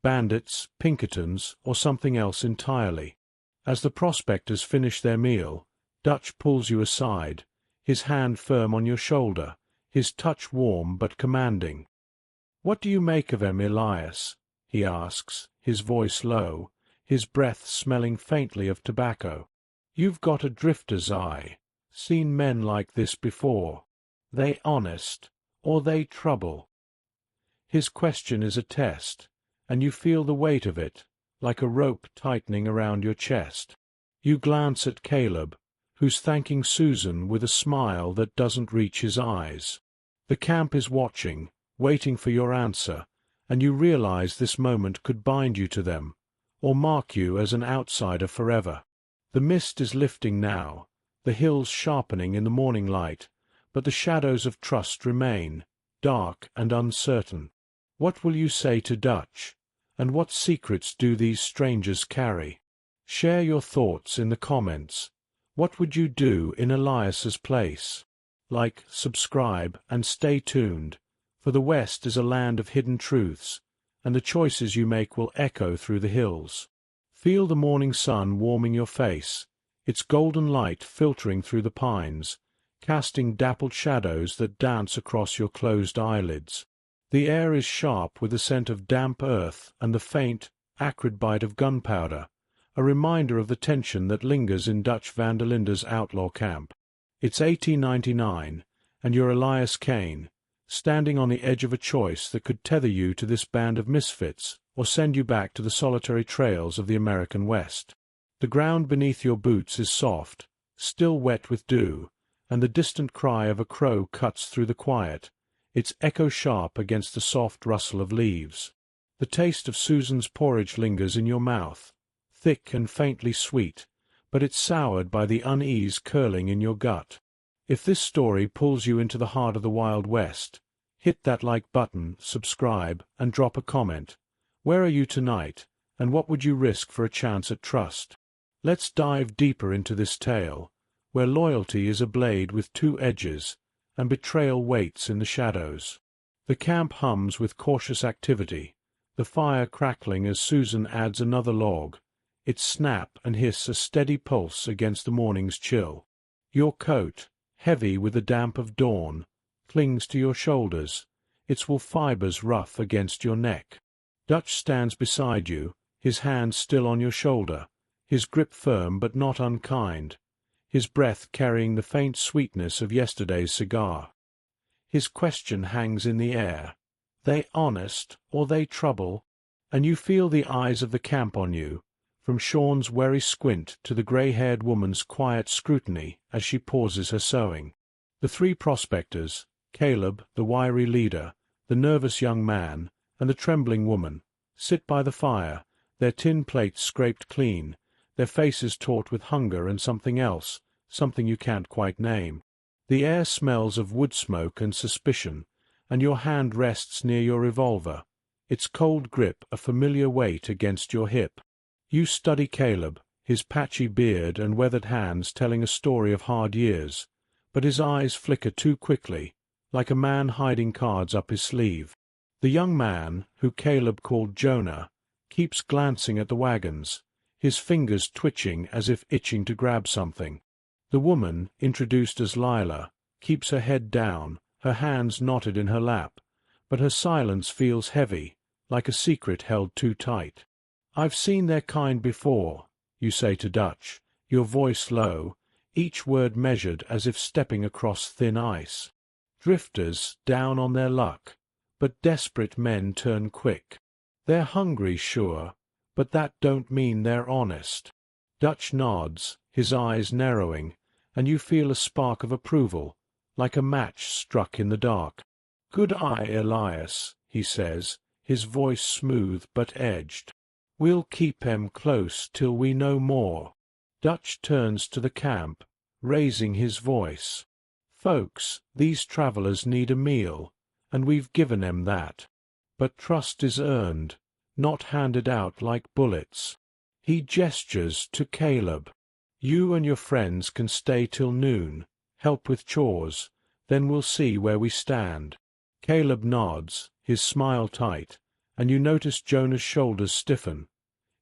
bandits, Pinkertons, or something else entirely. As the prospectors finish their meal, Dutch pulls you aside, his hand firm on your shoulder, his touch warm but commanding. "What do you make of 'em, Elias?" he asks, his voice low, his breath smelling faintly of tobacco. "You've got a drifter's eye, seen men like this before. They honest, or they trouble?" His question is a test, and you feel the weight of it, like a rope tightening around your chest. You glance at Caleb, who's thanking Susan with a smile that doesn't reach his eyes. The camp is watching, waiting for your answer, and you realize this moment could bind you to them, or mark you as an outsider forever. The mist is lifting now, the hills sharpening in the morning light, but the shadows of trust remain, dark and uncertain. What will you say to Dutch? And what secrets do these strangers carry? Share your thoughts in the comments. What would you do in Elias's place? Like, subscribe, and stay tuned, for the West is a land of hidden truths, and the choices you make will echo through the hills. Feel the morning sun warming your face, its golden light filtering through the pines, casting dappled shadows that dance across your closed eyelids. The air is sharp with the scent of damp earth and the faint, acrid bite of gunpowder, a reminder of the tension that lingers in Dutch van der Linde's outlaw camp. It's 1899, and you're Elias Kane, standing on the edge of a choice that could tether you to this band of misfits or send you back to the solitary trails of the American West. The ground beneath your boots is soft, still wet with dew, and the distant cry of a crow cuts through the quiet, its echo sharp against the soft rustle of leaves. The taste of Susan's porridge lingers in your mouth, thick and faintly sweet, but it's soured by the unease curling in your gut. If this story pulls you into the heart of the Wild West, hit that like button, subscribe, and drop a comment. Where are you tonight, and what would you risk for a chance at trust? Let's dive deeper into this tale, where loyalty is a blade with two edges, and betrayal waits in the shadows. The camp hums with cautious activity, the fire crackling as Susan adds another log, its snap and hiss a steady pulse against the morning's chill. Your coat, heavy with the damp of dawn, clings to your shoulders, its wool fibers rough against your neck. Dutch stands beside you, his hand still on your shoulder, his grip firm but not unkind, his breath carrying the faint sweetness of yesterday's cigar. His question hangs in the air. They honest, or they trouble? And you feel the eyes of the camp on you, from Sean's wary squint to the grey-haired woman's quiet scrutiny as she pauses her sewing. The three prospectors, Caleb, the wiry leader, the nervous young man, and the trembling woman, sit by the fire, their tin plates scraped clean, their faces taut with hunger and something else, something you can't quite name. The air smells of wood smoke and suspicion, and your hand rests near your revolver, its cold grip a familiar weight against your hip. You study Caleb, his patchy beard and weathered hands telling a story of hard years, but his eyes flicker too quickly, like a man hiding cards up his sleeve. The young man, who Caleb called Jonah, keeps glancing at the wagons, his fingers twitching as if itching to grab something. The woman, introduced as Lila, keeps her head down, her hands knotted in her lap, but her silence feels heavy, like a secret held too tight. "I've seen their kind before," you say to Dutch, your voice low, each word measured as if stepping across thin ice. "Drifters down on their luck, but desperate men turn quick. They're hungry, sure, but that don't mean they're honest." Dutch nods, his eyes narrowing, and you feel a spark of approval, like a match struck in the dark. "Good eye, Elias," he says, his voice smooth but edged. "We'll keep 'em close till we know more." Dutch turns to the camp, raising his voice. "Folks, these travellers need a meal, and we've given 'em that. But trust is earned, not handed out like bullets." He gestures to Caleb. "You and your friends can stay till noon, help with chores, then we'll see where we stand." Caleb nods, his smile tight, and you notice Jonah's shoulders stiffen,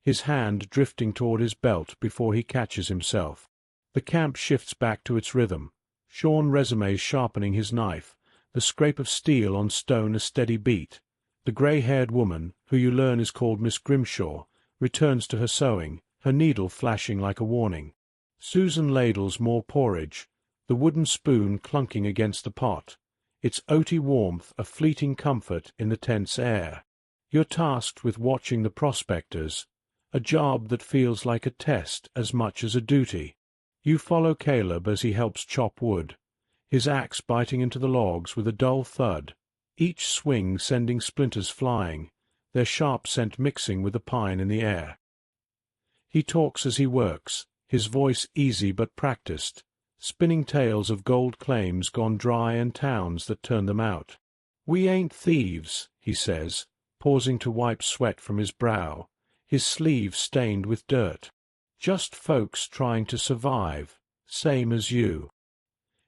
his hand drifting toward his belt before he catches himself. The camp shifts back to its rhythm, Sean resumes sharpening his knife, the scrape of steel on stone a steady beat. The grey-haired woman, who you learn is called Miss Grimshaw, returns to her sewing, her needle flashing like a warning. Susan ladles more porridge, the wooden spoon clunking against the pot, its oaty warmth a fleeting comfort in the tense air. You're tasked with watching the prospectors, a job that feels like a test as much as a duty. You follow Caleb as he helps chop wood, his axe biting into the logs with a dull thud, each swing sending splinters flying, their sharp scent mixing with the pine in the air. He talks as he works, his voice easy but practiced, spinning tales of gold claims gone dry and towns that turned them out. "We ain't thieves," he says, pausing to wipe sweat from his brow, his sleeve stained with dirt. "Just folks trying to survive, same as you."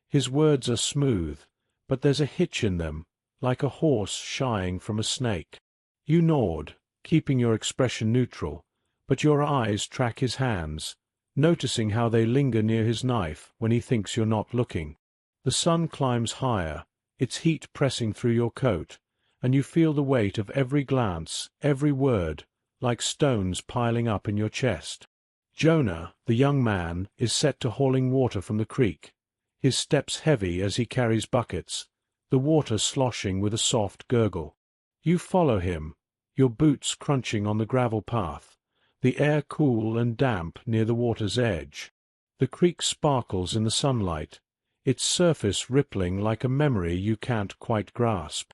His words are smooth, but there's a hitch in them, like a horse shying from a snake. You nod, keeping your expression neutral, but your eyes track his hands, noticing how they linger near his knife when he thinks you're not looking. The sun climbs higher, its heat pressing through your coat, and you feel the weight of every glance, every word, like stones piling up in your chest. Jonah, the young man, is set to hauling water from the creek, his steps heavy as he carries buckets, the water sloshing with a soft gurgle. You follow him, your boots crunching on the gravel path, the air cool and damp near the water's edge. The creek sparkles in the sunlight, its surface rippling like a memory you can't quite grasp.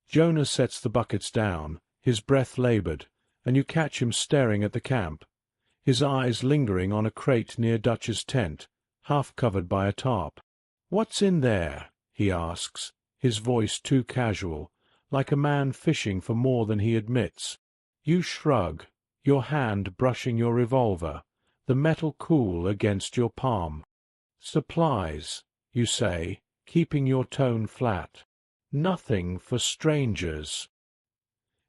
Jonah sets the buckets down, his breath labored, and you catch him staring at the camp, his eyes lingering on a crate near Dutch's tent, half covered by a tarp. "What's in there?" he asks, his voice too casual, like a man fishing for more than he admits. You shrug, your hand brushing your revolver, the metal cool against your palm. "Supplies," you say, keeping your tone flat. "Nothing for strangers."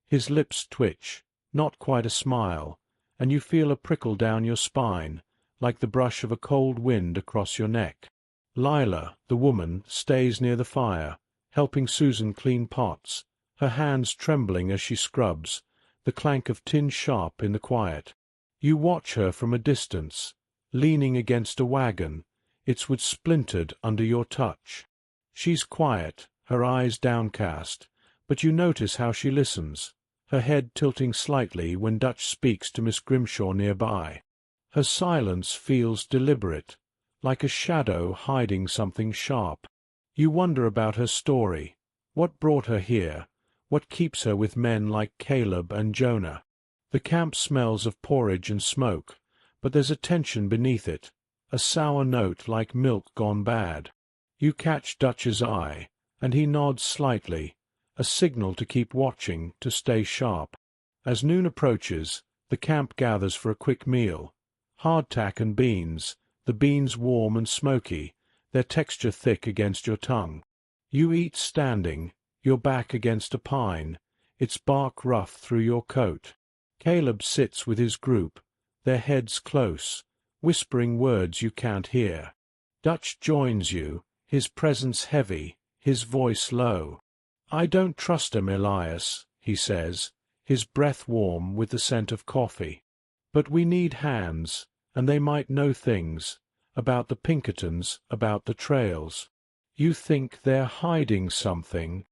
His lips twitch, not quite a smile, and you feel a prickle down your spine, like the brush of a cold wind across your neck. Lila, the woman, stays near the fire, helping Susan clean pots, her hands trembling as she scrubs, the clank of tin sharp in the quiet. You watch her from a distance, leaning against a wagon, its wood splintered under your touch. She's quiet, her eyes downcast, but you notice how she listens, her head tilting slightly when Dutch speaks to Miss Grimshaw nearby. Her silence feels deliberate, like a shadow hiding something sharp. You wonder about her story. What brought her here? What keeps her with men like Caleb and Jonah? The camp smells of porridge and smoke, but there's a tension beneath it, a sour note like milk gone bad. You catch Dutch's eye, and he nods slightly, a signal to keep watching, to stay sharp. As noon approaches, the camp gathers for a quick meal. Hardtack and beans, the beans warm and smoky, their texture thick against your tongue. You eat standing, your back against a pine, its bark rough through your coat. Caleb sits with his group, their heads close, whispering words you can't hear. Dutch joins you, his presence heavy, his voice low. "I don't trust him, Elias," he says, his breath warm with the scent of coffee. "But we need hands, and they might know things, about the Pinkertons, about the trails. You think they're hiding something?"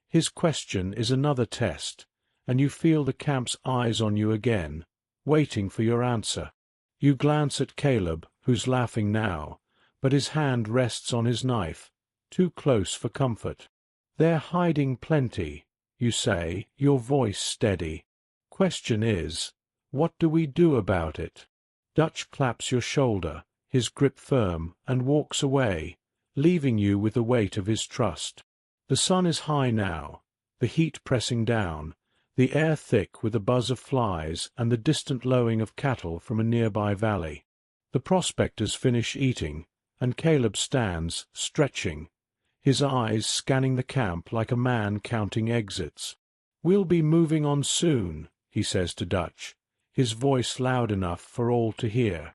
His question is another test, and you feel the camp's eyes on you again, waiting for your answer. You glance at Caleb, who's laughing now, but his hand rests on his knife, too close for comfort. "They're hiding plenty," you say, your voice steady. "Question is, what do we do about it?" Dutch claps your shoulder, his grip firm, and walks away, leaving you with the weight of his trust. The sun is high now, the heat pressing down, the air thick with the buzz of flies and the distant lowing of cattle from a nearby valley. The prospectors finish eating, and Caleb stands, stretching, his eyes scanning the camp like a man counting exits. "We'll be moving on soon," he says to Dutch, his voice loud enough for all to hear.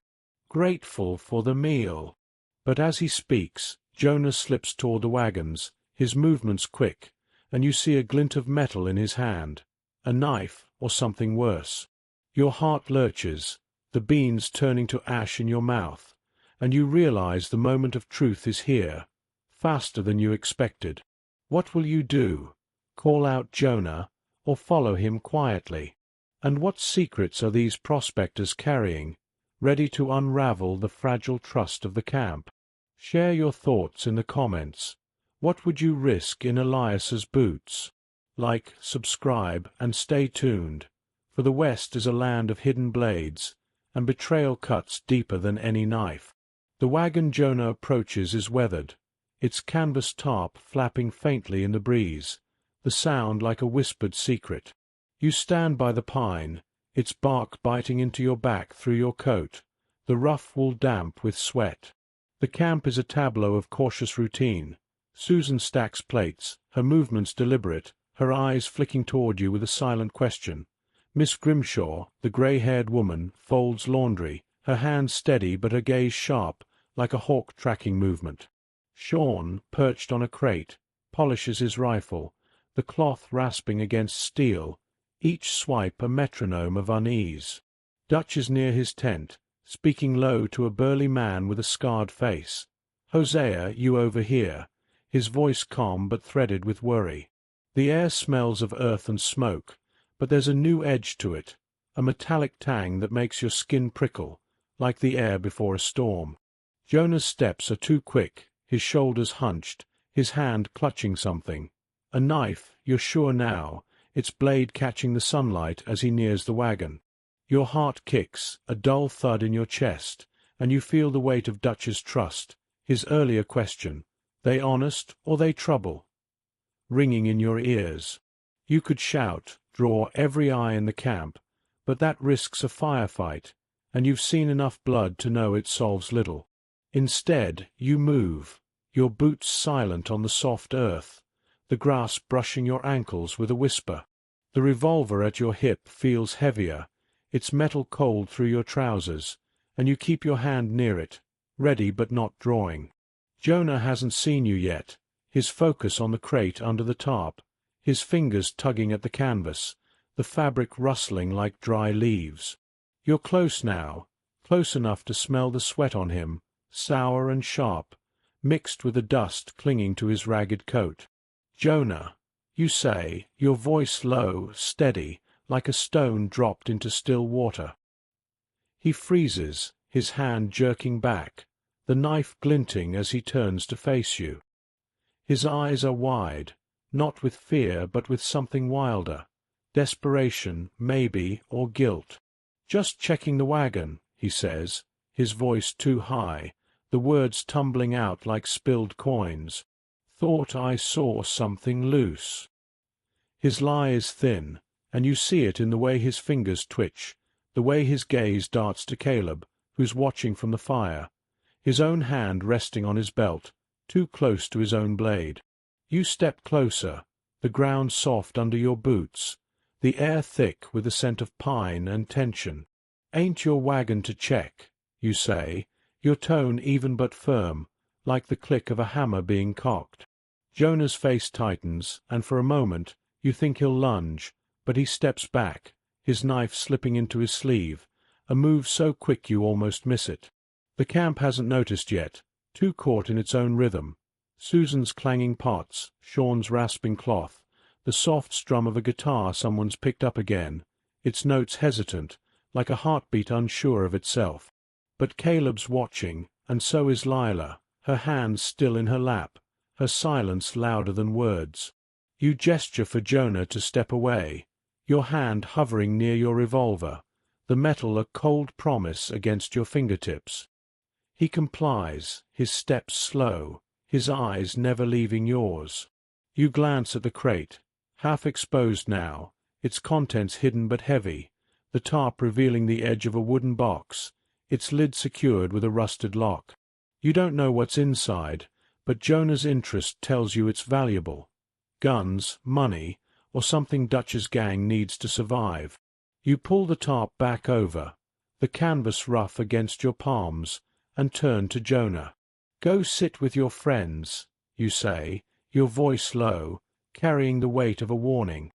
"Grateful for the meal." But as he speaks, Jonah slips toward the wagons, his movements quick, and you see a glint of metal in his hand, a knife or something worse. Your heart lurches, the beans turning to ash in your mouth, and you realize the moment of truth is here, faster than you expected. What will you do? Call out Jonah, or follow him quietly? And what secrets are these prospectors carrying, ready to unravel the fragile trust of the camp? Share your thoughts in the comments. What would you risk in Elias's boots? Like, subscribe, and stay tuned, for the West is a land of hidden blades, and betrayal cuts deeper than any knife. The wagon Jonah approaches is weathered, its canvas tarp flapping faintly in the breeze, the sound like a whispered secret. You stand by the pine, its bark biting into your back through your coat, the rough wool damp with sweat. The camp is a tableau of cautious routine. Susan stacks plates, her movements deliberate, her eyes flicking toward you with a silent question. Miss Grimshaw, the grey-haired woman, folds laundry, her hands steady but her gaze sharp, like a hawk tracking movement. Sean, perched on a crate, polishes his rifle, the cloth rasping against steel, each swipe a metronome of unease. Dutch is near his tent, speaking low to a burly man with a scarred face. "Hosea, you overhear," his voice calm but threaded with worry. The air smells of earth and smoke, but there's a new edge to it, a metallic tang that makes your skin prickle, like the air before a storm. Jonah's steps are too quick, his shoulders hunched, his hand clutching something. A knife, you're sure now, its blade catching the sunlight as he nears the wagon. Your heart kicks, a dull thud in your chest, and you feel the weight of Dutch's trust, his earlier question, "They honest or they trouble?" ringing in your ears. You could shout, draw every eye in the camp, but that risks a firefight, and you've seen enough blood to know it solves little. Instead, you move, your boots silent on the soft earth, the grass brushing your ankles with a whisper. The revolver at your hip feels heavier, its metal cold through your trousers, and you keep your hand near it, ready but not drawing. Jonah hasn't seen you yet, his focus on the crate under the tarp, his fingers tugging at the canvas, the fabric rustling like dry leaves. You're close now, close enough to smell the sweat on him, sour and sharp, mixed with the dust clinging to his ragged coat. "Jonah," you say, your voice low, steady, like a stone dropped into still water. He freezes, his hand jerking back, the knife glinting as he turns to face you. His eyes are wide, not with fear but with something wilder, desperation, maybe, or guilt. "Just checking the wagon," he says, his voice too high, the words tumbling out like spilled coins. "Thought I saw something loose." His lie is thin, and you see it in the way his fingers twitch, the way his gaze darts to Caleb, who's watching from the fire, his own hand resting on his belt, too close to his own blade. You step closer, the ground soft under your boots, the air thick with the scent of pine and tension. "Ain't your wagon to check," you say, your tone even but firm, like the click of a hammer being cocked. Jonah's face tightens, and for a moment you think he'll lunge, but he steps back, his knife slipping into his sleeve, a move so quick you almost miss it. The camp hasn't noticed yet, too caught in its own rhythm. Susan's clanging pots, Sean's rasping cloth, the soft strum of a guitar someone's picked up again, its notes hesitant, like a heartbeat unsure of itself. But Caleb's watching, and so is Lila, her hands still in her lap, her silence louder than words. You gesture for Jonah to step away, your hand hovering near your revolver, the metal a cold promise against your fingertips. He complies, his steps slow, his eyes never leaving yours. You glance at the crate, half exposed now, its contents hidden but heavy, the top revealing the edge of a wooden box, its lid secured with a rusted lock. You don't know what's inside, but Jonah's interest tells you it's valuable. Guns, money, or something Dutch's gang needs to survive. You pull the tarp back over, the canvas rough against your palms, and turn to Jonah. "Go sit with your friends," you say, your voice low, carrying the weight of a warning.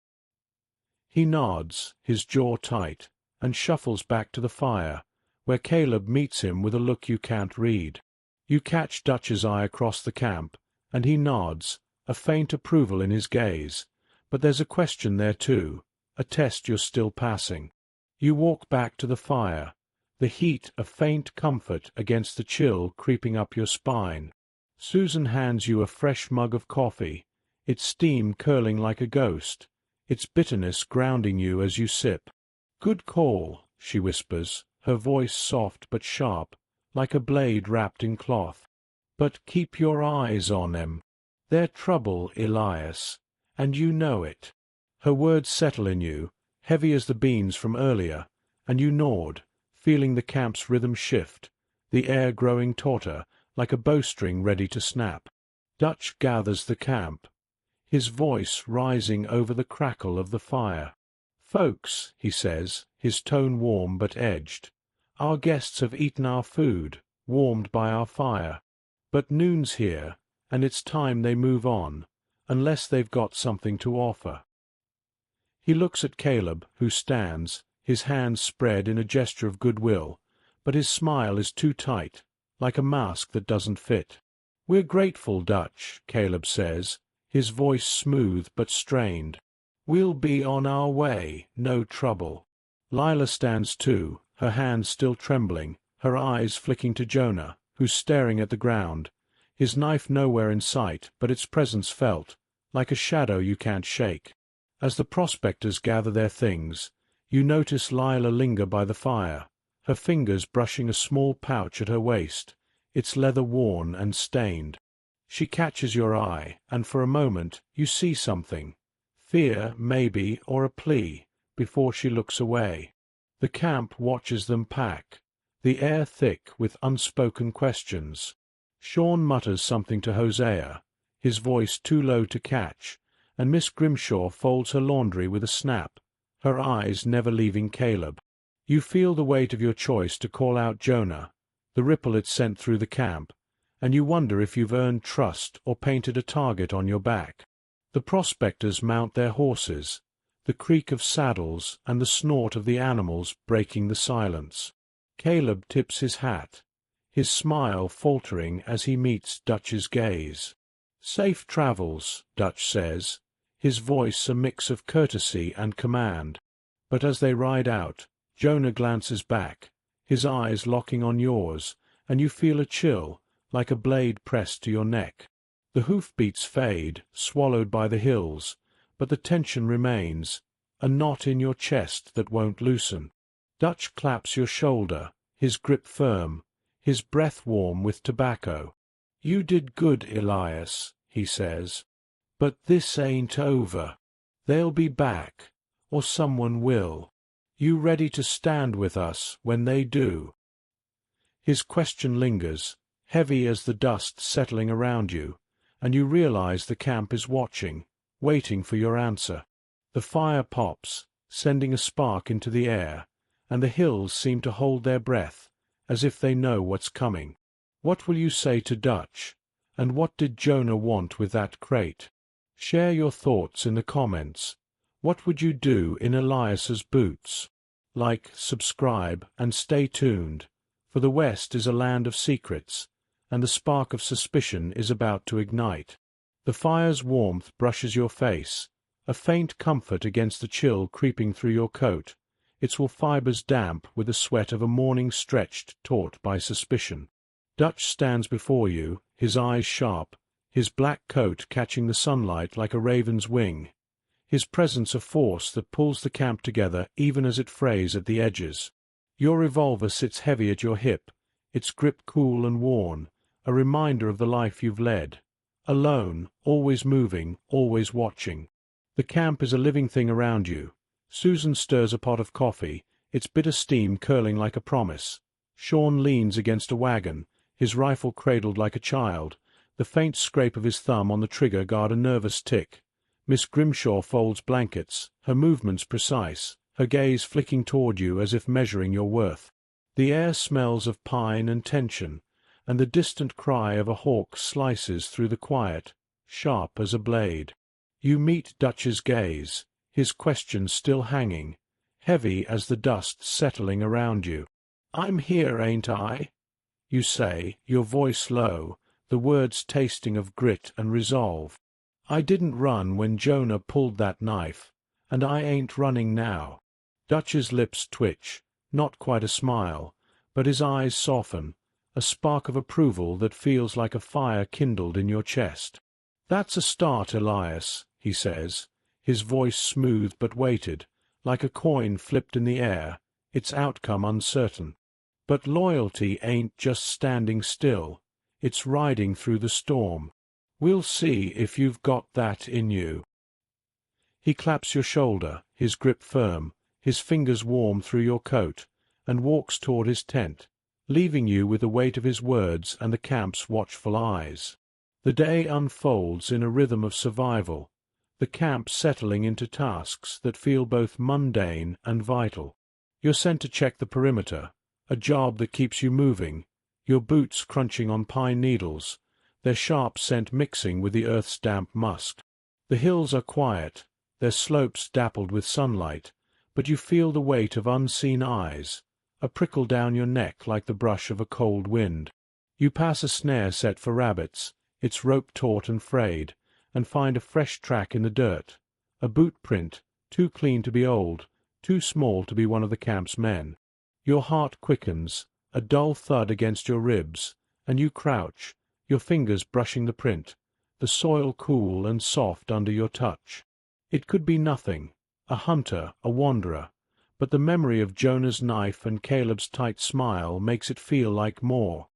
He nods, his jaw tight, and shuffles back to the fire, where Caleb meets him with a look you can't read. You catch Dutch's eye across the camp, and he nods, a faint approval in his gaze, but there's a question there too, a test you're still passing. You walk back to the fire, the heat a faint comfort against the chill creeping up your spine. Susan hands you a fresh mug of coffee, its steam curling like a ghost, its bitterness grounding you as you sip. "Good call," she whispers, her voice soft but sharp, like a blade wrapped in cloth. "But keep your eyes on them. They're trouble, Elias, and you know it." Her words settle in you, heavy as the beans from earlier, and you nod, feeling the camp's rhythm shift, the air growing tauter, like a bowstring ready to snap. Dutch gathers the camp, his voice rising over the crackle of the fire. "Folks," he says, his tone warm but edged, "our guests have eaten our food, warmed by our fire. But noon's here, and it's time they move on, unless they've got something to offer." He looks at Caleb, who stands, his hands spread in a gesture of goodwill, but his smile is too tight, like a mask that doesn't fit. "We're grateful, Dutch," Caleb says, his voice smooth but strained. "We'll be on our way, no trouble." Lila stands too, her hands still trembling, her eyes flicking to Jonah, who's staring at the ground, his knife nowhere in sight, but its presence felt, like a shadow you can't shake. As the prospectors gather their things, you notice Lila linger by the fire, her fingers brushing a small pouch at her waist, its leather worn and stained. She catches your eye, and for a moment you see something, fear, maybe, or a plea, before she looks away. The camp watches them pack, the air thick with unspoken questions. Sean mutters something to Hosea, his voice too low to catch, and Miss Grimshaw folds her laundry with a snap, her eyes never leaving Caleb. You feel the weight of your choice to call out Jonah, the ripple it sent through the camp, and you wonder if you've earned trust or painted a target on your back. The prospectors mount their horses, the creak of saddles and the snort of the animals breaking the silence. Caleb tips his hat, his smile faltering as he meets Dutch's gaze. "Safe travels," Dutch says, his voice a mix of courtesy and command. But as they ride out, Jonah glances back, his eyes locking on yours, and you feel a chill, like a blade pressed to your neck. The hoofbeats fade, swallowed by the hills, but the tension remains, a knot in your chest that won't loosen. Dutch claps your shoulder, his grip firm, his breath warm with tobacco. "You did good, Elias," he says. "But this ain't over. They'll be back, or someone will. You ready to stand with us when they do?" His question lingers, heavy as the dust settling around you, and you realize the camp is watching, waiting for your answer. The fire pops, sending a spark into the air, and the hills seem to hold their breath, as if they know what's coming. What will you say to Dutch? And what did Jonah want with that crate? Share your thoughts in the comments. What would you do in Elias's boots? Like, subscribe, and stay tuned, for the West is a land of secrets, and the spark of suspicion is about to ignite. The fire's warmth brushes your face, a faint comfort against the chill creeping through your coat, its wool fibers damp with the sweat of a morning stretched taut by suspicion. Dutch stands before you, his eyes sharp, his black coat catching the sunlight like a raven's wing, his presence a force that pulls the camp together even as it frays at the edges. Your revolver sits heavy at your hip, its grip cool and worn, a reminder of the life you've led. Alone, always moving, always watching. The camp is a living thing around you. Susan stirs a pot of coffee, its bitter steam curling like a promise. Sean leans against a wagon, his rifle cradled like a child, the faint scrape of his thumb on the trigger guard a nervous tick. Miss Grimshaw folds blankets, her movements precise, her gaze flicking toward you as if measuring your worth. The air smells of pine and tension, and the distant cry of a hawk slices through the quiet, sharp as a blade. You meet Dutch's gaze, his question still hanging, heavy as the dust settling around you. "I'm here, ain't I?" you say, your voice low, the words tasting of grit and resolve. "I didn't run when Jonah pulled that knife, and I ain't running now." Dutch's lips twitch, not quite a smile, but his eyes soften, a spark of approval that feels like a fire kindled in your chest. "That's a start, Elias," he says, his voice smooth but weighted, like a coin flipped in the air, its outcome uncertain. "But loyalty ain't just standing still, it's riding through the storm. We'll see if you've got that in you." He claps your shoulder, his grip firm, his fingers warm through your coat, and walks toward his tent, leaving you with the weight of his words and the camp's watchful eyes. The day unfolds in a rhythm of survival, the camp settling into tasks that feel both mundane and vital. You're sent to check the perimeter, a job that keeps you moving, your boots crunching on pine needles, their sharp scent mixing with the earth's damp musk. The hills are quiet, their slopes dappled with sunlight, but you feel the weight of unseen eyes, a prickle down your neck like the brush of a cold wind. You pass a snare set for rabbits, its rope taut and frayed, and find a fresh track in the dirt, a boot print, too clean to be old, too small to be one of the camp's men. Your heart quickens, a dull thud against your ribs, and you crouch, your fingers brushing the print, the soil cool and soft under your touch. It could be nothing, a hunter, a wanderer, but the memory of Jonah's knife and Caleb's tight smile makes it feel like more.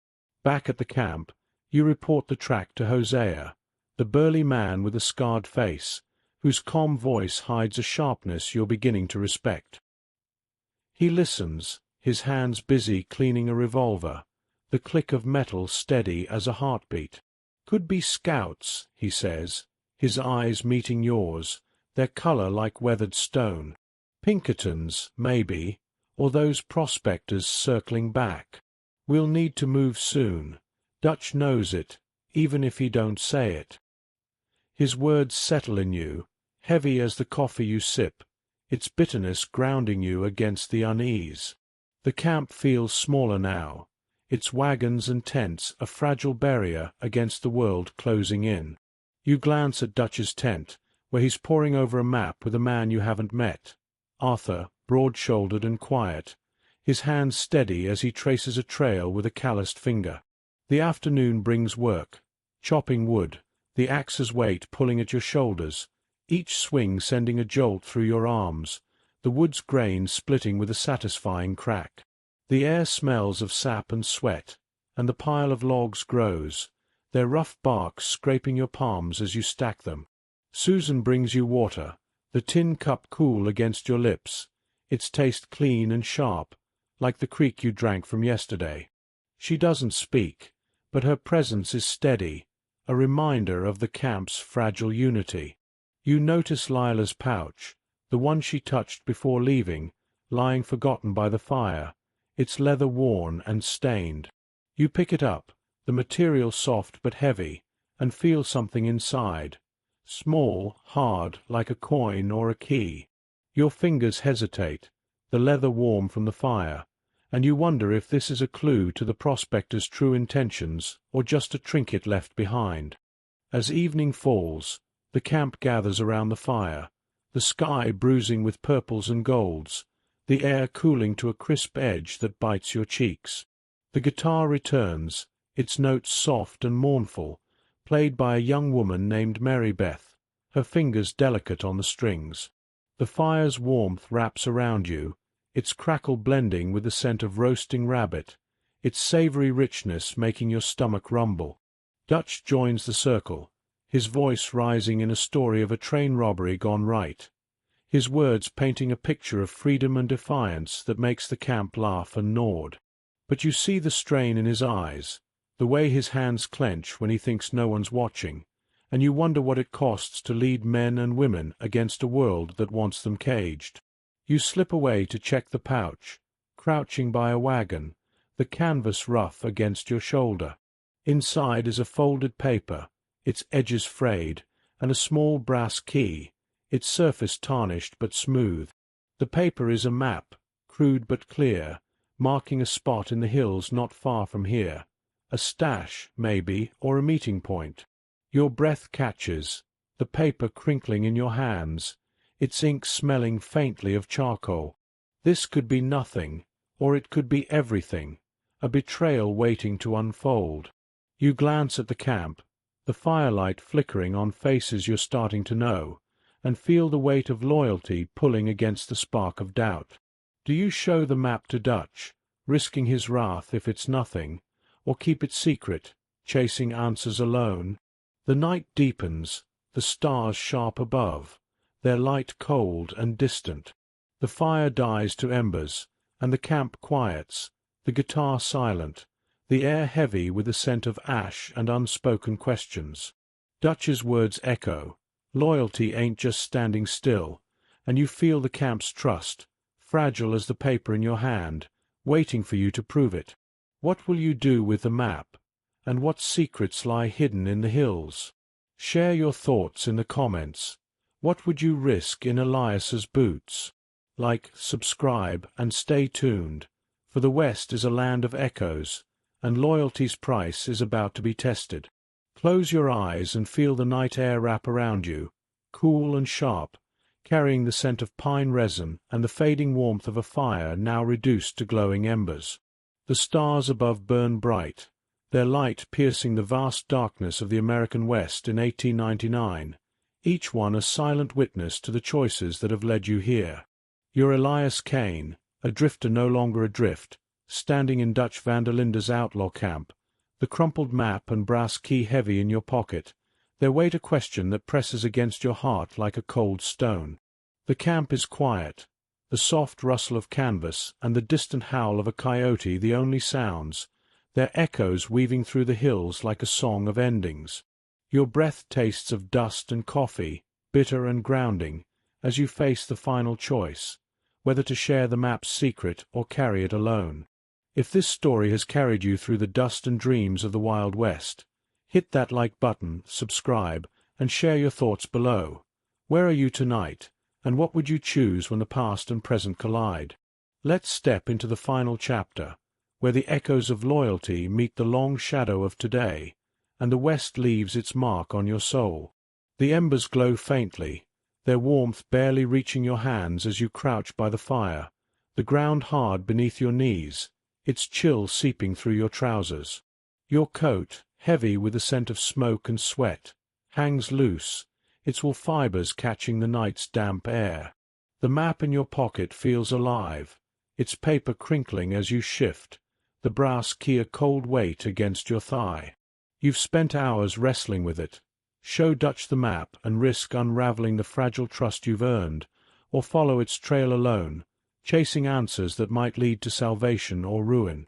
Back at the camp, you report the track to Hosea, the burly man with a scarred face, whose calm voice hides a sharpness you're beginning to respect. He listens, his hands busy cleaning a revolver, the click of metal steady as a heartbeat. "Could be scouts," he says, his eyes meeting yours, their color like weathered stone. "Pinkertons, maybe, or those prospectors circling back. We'll need to move soon. Dutch knows it, even if he don't say it." His words settle in you, heavy as the coffee you sip, its bitterness grounding you against the unease. The camp feels smaller now, its wagons and tents a fragile barrier against the world closing in. You glance at Dutch's tent, where he's poring over a map with a man you haven't met. Arthur, broad-shouldered and quiet, his hands steady as he traces a trail with a calloused finger. The afternoon brings work, chopping wood, the axe's weight pulling at your shoulders, each swing sending a jolt through your arms, the wood's grain splitting with a satisfying crack. The air smells of sap and sweat, and the pile of logs grows, their rough bark scraping your palms as you stack them. Susan brings you water, the tin cup cool against your lips, its taste clean and sharp, like the creek you drank from yesterday. She doesn't speak, but her presence is steady, a reminder of the camp's fragile unity. You notice Lila's pouch, the one she touched before leaving, lying forgotten by the fire, its leather worn and stained. You pick it up, the material soft but heavy, and feel something inside. Small, hard, like a coin or a key. Your fingers hesitate, the leather warm from the fire, and you wonder if this is a clue to the prospector's true intentions or just a trinket left behind. As evening falls, the camp gathers around the fire, the sky bruising with purples and golds, the air cooling to a crisp edge that bites your cheeks. The guitar returns, its notes soft and mournful, played by a young woman named Mary Beth, her fingers delicate on the strings. The fire's warmth wraps around you, its crackle blending with the scent of roasting rabbit, its savory richness making your stomach rumble. Dutch joins the circle, his voice rising in a story of a train robbery gone right, his words painting a picture of freedom and defiance that makes the camp laugh and nod. But you see the strain in his eyes, the way his hands clench when he thinks no one's watching, and you wonder what it costs to lead men and women against a world that wants them caged. You slip away to check the pouch, crouching by a wagon, the canvas rough against your shoulder. Inside is a folded paper, its edges frayed, and a small brass key, its surface tarnished but smooth. The paper is a map, crude but clear, marking a spot in the hills not far from here. A stash, maybe, or a meeting point. Your breath catches, the paper crinkling in your hands, its ink smelling faintly of charcoal. This could be nothing, or it could be everything, a betrayal waiting to unfold. You glance at the camp, the firelight flickering on faces you're starting to know, and feel the weight of loyalty pulling against the spark of doubt. Do you show the map to Dutch, risking his wrath if it's nothing, or keep it secret, chasing answers alone? The night deepens, the stars sharp above, their light cold and distant. The fire dies to embers, and the camp quiets, the guitar silent, the air heavy with the scent of ash and unspoken questions. Dutch's words echo. Loyalty ain't just standing still, and you feel the camp's trust, fragile as the paper in your hand, waiting for you to prove it. What will you do with the map? And what secrets lie hidden in the hills? Share your thoughts in the comments. What would you risk in Elias's boots? Like, subscribe, and stay tuned, for the West is a land of echoes, and loyalty's price is about to be tested. Close your eyes and feel the night air wrap around you, cool and sharp, carrying the scent of pine resin and the fading warmth of a fire now reduced to glowing embers. The stars above burn bright, their light piercing the vast darkness of the American West in 1899, each one a silent witness to the choices that have led you here. You're Elias Kane, a drifter no longer adrift, standing in Dutch van der Linde's outlaw camp, the crumpled map and brass key heavy in your pocket, their weight a question that presses against your heart like a cold stone. The camp is quiet, the soft rustle of canvas and the distant howl of a coyote the only sounds, their echoes weaving through the hills like a song of endings. Your breath tastes of dust and coffee, bitter and grounding, as you face the final choice, whether to share the map's secret or carry it alone. If this story has carried you through the dust and dreams of the Wild West, hit that like button, subscribe, and share your thoughts below. Where are you tonight, and what would you choose when the past and present collide? Let's step into the final chapter, where the echoes of loyalty meet the long shadow of today, and the West leaves its mark on your soul. The embers glow faintly, their warmth barely reaching your hands as you crouch by the fire, the ground hard beneath your knees, its chill seeping through your trousers. Your coat, heavy with the scent of smoke and sweat, hangs loose, its wool fibers catching the night's damp air. The map in your pocket feels alive, its paper crinkling as you shift, the brass key a cold weight against your thigh. You've spent hours wrestling with it. Show Dutch the map and risk unraveling the fragile trust you've earned, or follow its trail alone, chasing answers that might lead to salvation or ruin.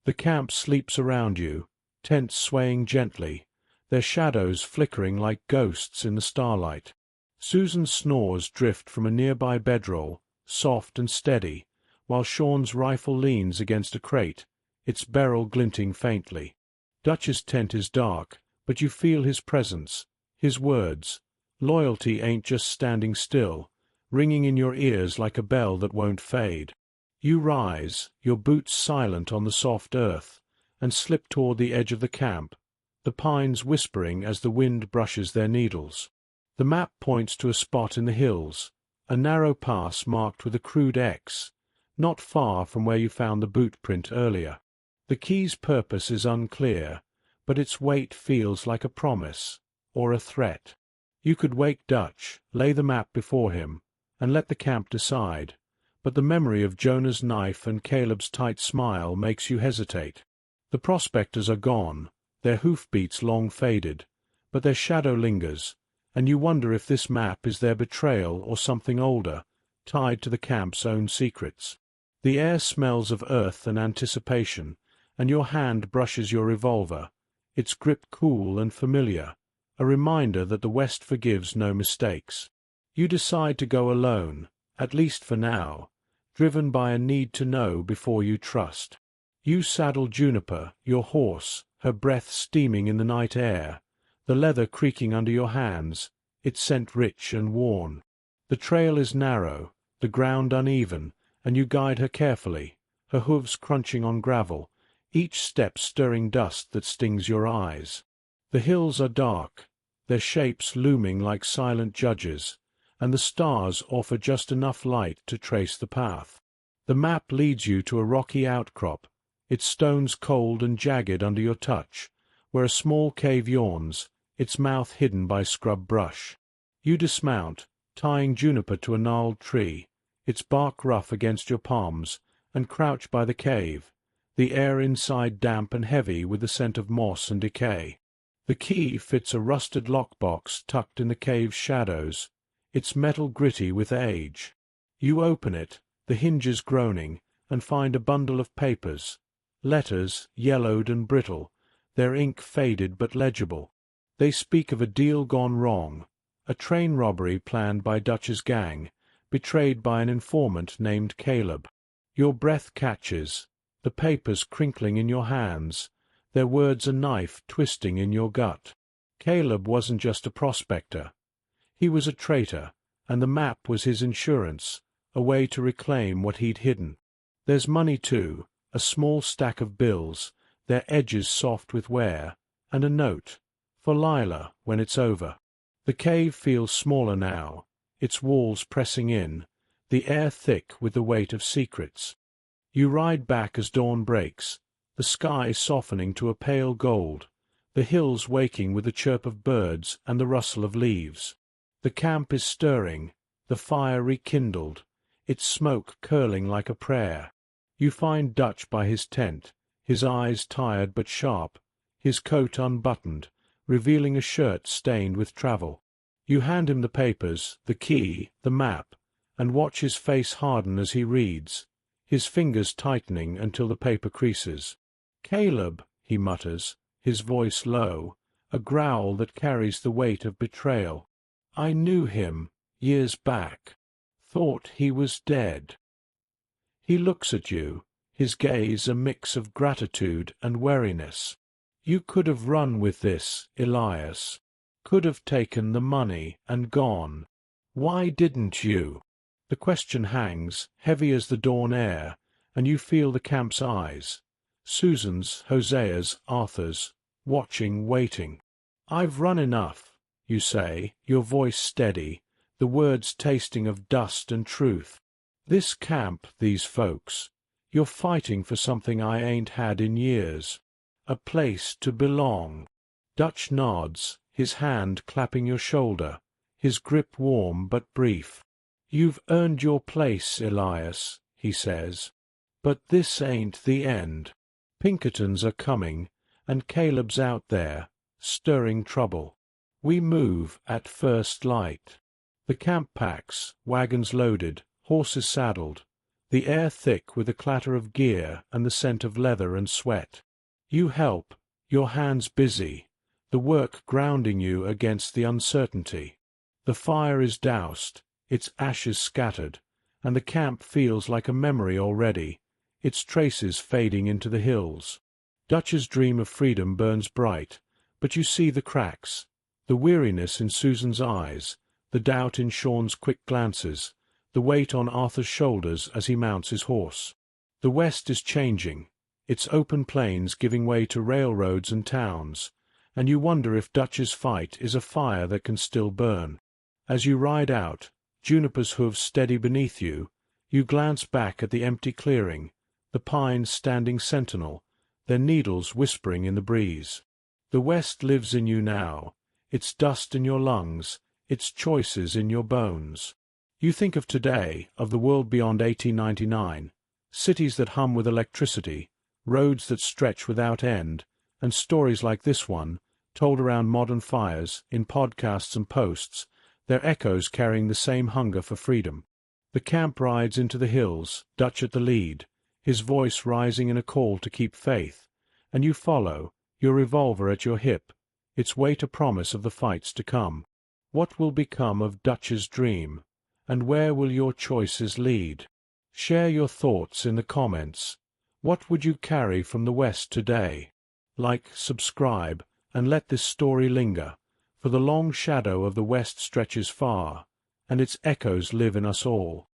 The camp sleeps around you, tents swaying gently, their shadows flickering like ghosts in the starlight. Susan's snores drift from a nearby bedroll, soft and steady, while Sean's rifle leans against a crate, its barrel glinting faintly. Dutch's tent is dark, but you feel his presence, his words. Loyalty ain't just standing still, ringing in your ears like a bell that won't fade. You rise, your boots silent on the soft earth, and slip toward the edge of the camp, the pines whispering as the wind brushes their needles. The map points to a spot in the hills, a narrow pass marked with a crude X, not far from where you found the boot print earlier. The key's purpose is unclear, but its weight feels like a promise, or a threat. You could wake Dutch, lay the map before him, and let the camp decide, but the memory of Jonah's knife and Caleb's tight smile makes you hesitate. The prospectors are gone, their hoofbeats long faded, but their shadow lingers, and you wonder if this map is their betrayal or something older, tied to the camp's own secrets. The air smells of earth and anticipation, and your hand brushes your revolver, its grip cool and familiar, a reminder that the West forgives no mistakes. You decide to go alone, at least for now, driven by a need to know before you trust. You saddle Juniper, your horse, her breath steaming in the night air, the leather creaking under your hands, its scent rich and worn. The trail is narrow, the ground uneven, and you guide her carefully, her hooves crunching on gravel, each step stirring dust that stings your eyes. The hills are dark, their shapes looming like silent judges, and the stars offer just enough light to trace the path. The map leads you to a rocky outcrop, its stones cold and jagged under your touch, where a small cave yawns, its mouth hidden by scrub brush. You dismount, tying Juniper to a gnarled tree, its bark rough against your palms, and crouch by the cave, the air inside damp and heavy with the scent of moss and decay. The key fits a rusted lockbox tucked in the cave's shadows, its metal gritty with age. You open it, the hinges groaning, and find a bundle of papers, letters yellowed and brittle, their ink faded but legible. They speak of a deal gone wrong, a train robbery planned by Dutch's gang, betrayed by an informant named Caleb. Your breath catches, the papers crinkling in your hands, their words a knife twisting in your gut. Caleb wasn't just a prospector. He was a traitor, and the map was his insurance, a way to reclaim what he'd hidden. There's money too, a small stack of bills, their edges soft with wear, and a note, for Lila when it's over. The cave feels smaller now, its walls pressing in, the air thick with the weight of secrets. You ride back as dawn breaks, the sky softening to a pale gold, the hills waking with the chirp of birds and the rustle of leaves. The camp is stirring, the fire rekindled, its smoke curling like a prayer. You find Dutch by his tent, his eyes tired but sharp, his coat unbuttoned, revealing a shirt stained with travel. You hand him the papers, the key, the map, and watch his face harden as he reads, his fingers tightening until the paper creases. "Caleb," he mutters, his voice low, a growl that carries the weight of betrayal. "I knew him, years back. Thought he was dead." He looks at you, his gaze a mix of gratitude and wariness. "You could have run with this, Elias. could have taken the money and gone. Why didn't you? The question hangs, heavy as the dawn air, and you feel the camp's eyes. Susan's, Hosea's, Arthur's, watching, waiting. I've run enough, you say, your voice steady, the words tasting of dust and truth. This camp, these folks, you're fighting for something I ain't had in years. A place to belong. Dutch nods, his hand clapping your shoulder, his grip warm but brief. You've earned your place, Elias, he says. But this ain't the end. Pinkertons are coming, and Caleb's out there, stirring trouble. We move at first light. The camp packs, wagons loaded, horses saddled, the air thick with the clatter of gear and the scent of leather and sweat. You help, your hands busy, the work grounding you against the uncertainty. The fire is doused, its ashes scattered, and the camp feels like a memory already, its traces fading into the hills. Dutch's dream of freedom burns bright, but you see the cracks, the weariness in Susan's eyes, the doubt in Sean's quick glances, the weight on Arthur's shoulders as he mounts his horse. The West is changing, its open plains giving way to railroads and towns, and you wonder if Dutch's fight is a fire that can still burn. As you ride out, Juniper's hooves steady beneath you, you glance back at the empty clearing, the pines standing sentinel, their needles whispering in the breeze. The West lives in you now, its dust in your lungs, its choices in your bones. You think of today, of the world beyond 1899, cities that hum with electricity, roads that stretch without end, and stories like this one, told around modern fires, in podcasts and posts, their echoes carrying the same hunger for freedom. The camp rides into the hills, Dutch at the lead, his voice rising in a call to keep faith, and you follow, your revolver at your hip, its weight a promise of the fights to come. What will become of Dutch's dream, and where will your choices lead? Share your thoughts in the comments. What would you carry from the West today? Like, subscribe, and let this story linger, for the long shadow of the West stretches far, and its echoes live in us all.